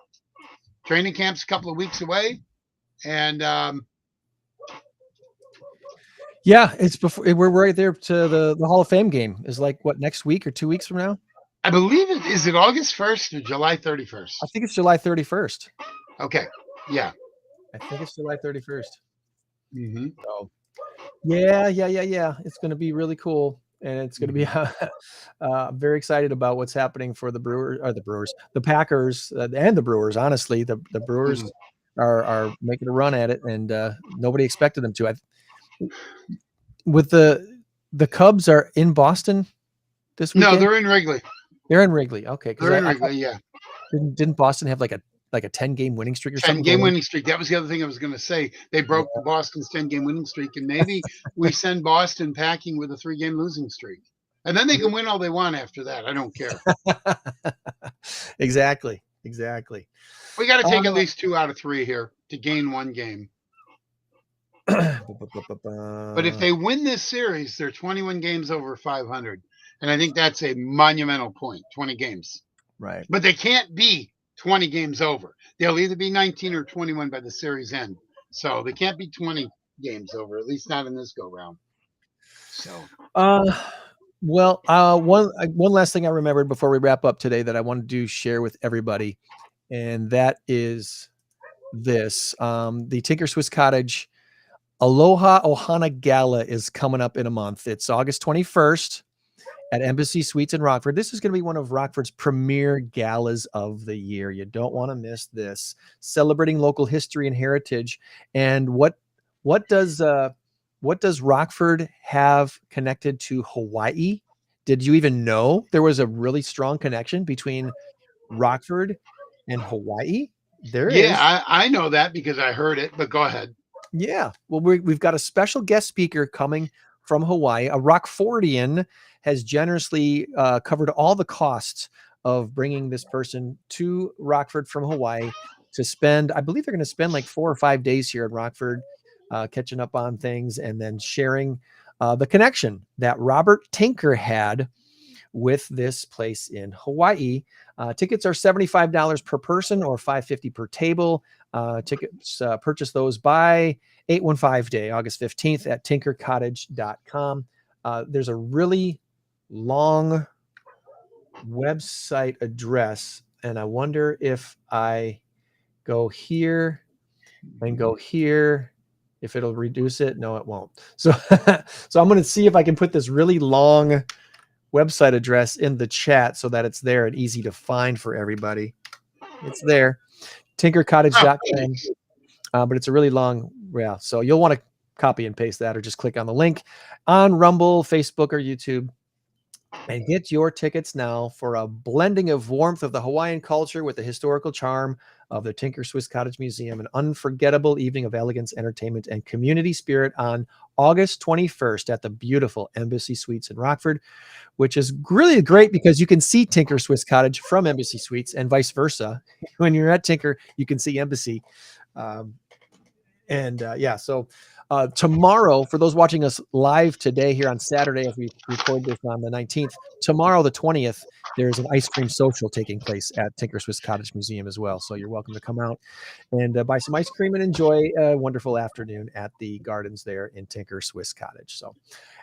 Training camp's a couple of weeks away, and it's before we're right there to the Hall of Fame game. Is like what, next week or 2 weeks from now? I believe it is. It August 1st or July 31st? I think it's July 31st. Okay, yeah, I think it's July 31st. Mm-hmm. So, yeah. It's going to be really cool, and it's going to be very excited about what's happening for the Packers, and the Brewers. Honestly, the Brewers are making a run at it, and nobody expected them to. With the Cubs are in Boston this weekend? No, they're in Wrigley. They're in Wrigley. Okay, they're in Wrigley. Yeah. Didn't Boston have like a 10-game winning streak or something? 10-game winning streak. That was the other thing I was going to say. They broke the Boston's 10-game winning streak, and maybe we send Boston packing with a 3-game losing streak, and then they can win all they want after that. I don't care. Exactly. We got to take at least 2 out of 3 here to gain 1 game. But if they win this series, they're 21 games over 500. And I think that's a monumental point, 20 games. Right. But they can't be 20 games over. They'll either be 19 or 21 by the series end. So they can't be 20 games over, at least not in this go round. So one last thing I remembered before we wrap up today that I wanted to share with everybody, and that is this. The Tinker Swiss Cottage Aloha Ohana Gala is coming up in a month. It's August 21st at Embassy Suites in Rockford. This is going to be one of Rockford's premier galas of the year. You don't want to miss this. Celebrating local history and heritage. And what does Rockford have connected to Hawaii? Did you even know there was a really strong connection between Rockford and Hawaii? There is. Yeah, I know that because I heard it, but go ahead. Yeah. Well, we've got a special guest speaker coming from Hawaii. A Rockfordian has generously covered all the costs of bringing this person to Rockford from Hawaii to spend, I believe they're going to spend like 4 or 5 days here in Rockford, catching up on things and then sharing the connection that Robert Tinker had with this place in Hawaii. Tickets are $75 per person or $5.50 per table. Tickets, purchase those by 815 day, August 15th at tinkercottage.com. There's a really long website address, and I wonder if I go here and go here, if it'll reduce it. No, it won't. So, so I'm going to see if I can put this really long website address in the chat so that it's there and easy to find for everybody. It's there, tinkercottage.com. But it's a really long, yeah. So you'll want to copy and paste that or just click on the link on Rumble, Facebook, or YouTube. And get your tickets now for a blending of warmth of the Hawaiian culture with the historical charm of the Tinker Swiss Cottage Museum, an unforgettable evening of elegance, entertainment, and community spirit on August 21st at the beautiful Embassy Suites in Rockford, which is really great because you can see Tinker Swiss Cottage from Embassy Suites and vice versa. When you're at Tinker, you can see Embassy. So tomorrow, for those watching us live today here on Saturday, as we record this on the 19th, tomorrow, the 20th, there's an ice cream social taking place at Tinker Swiss Cottage Museum as well. So you're welcome to come out and buy some ice cream and enjoy a wonderful afternoon at the gardens there in Tinker Swiss Cottage. So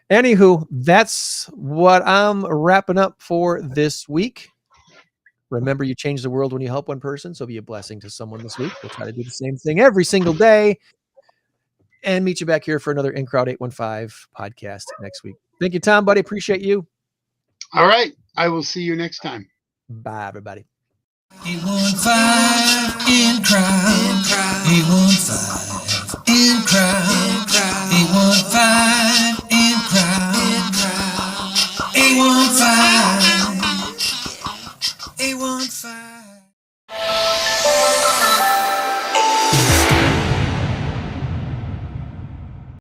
anywho, that's what I'm wrapping up for this week. Remember, you change the world when you help one person, so be a blessing to someone this week. We'll try to do the same thing every single day and meet you back here for another In Crowd 815 podcast next week. Thank you, Tom, buddy. Appreciate you. All right. I will see you next time. Bye, everybody. 815 in crowd. 815 in crowd.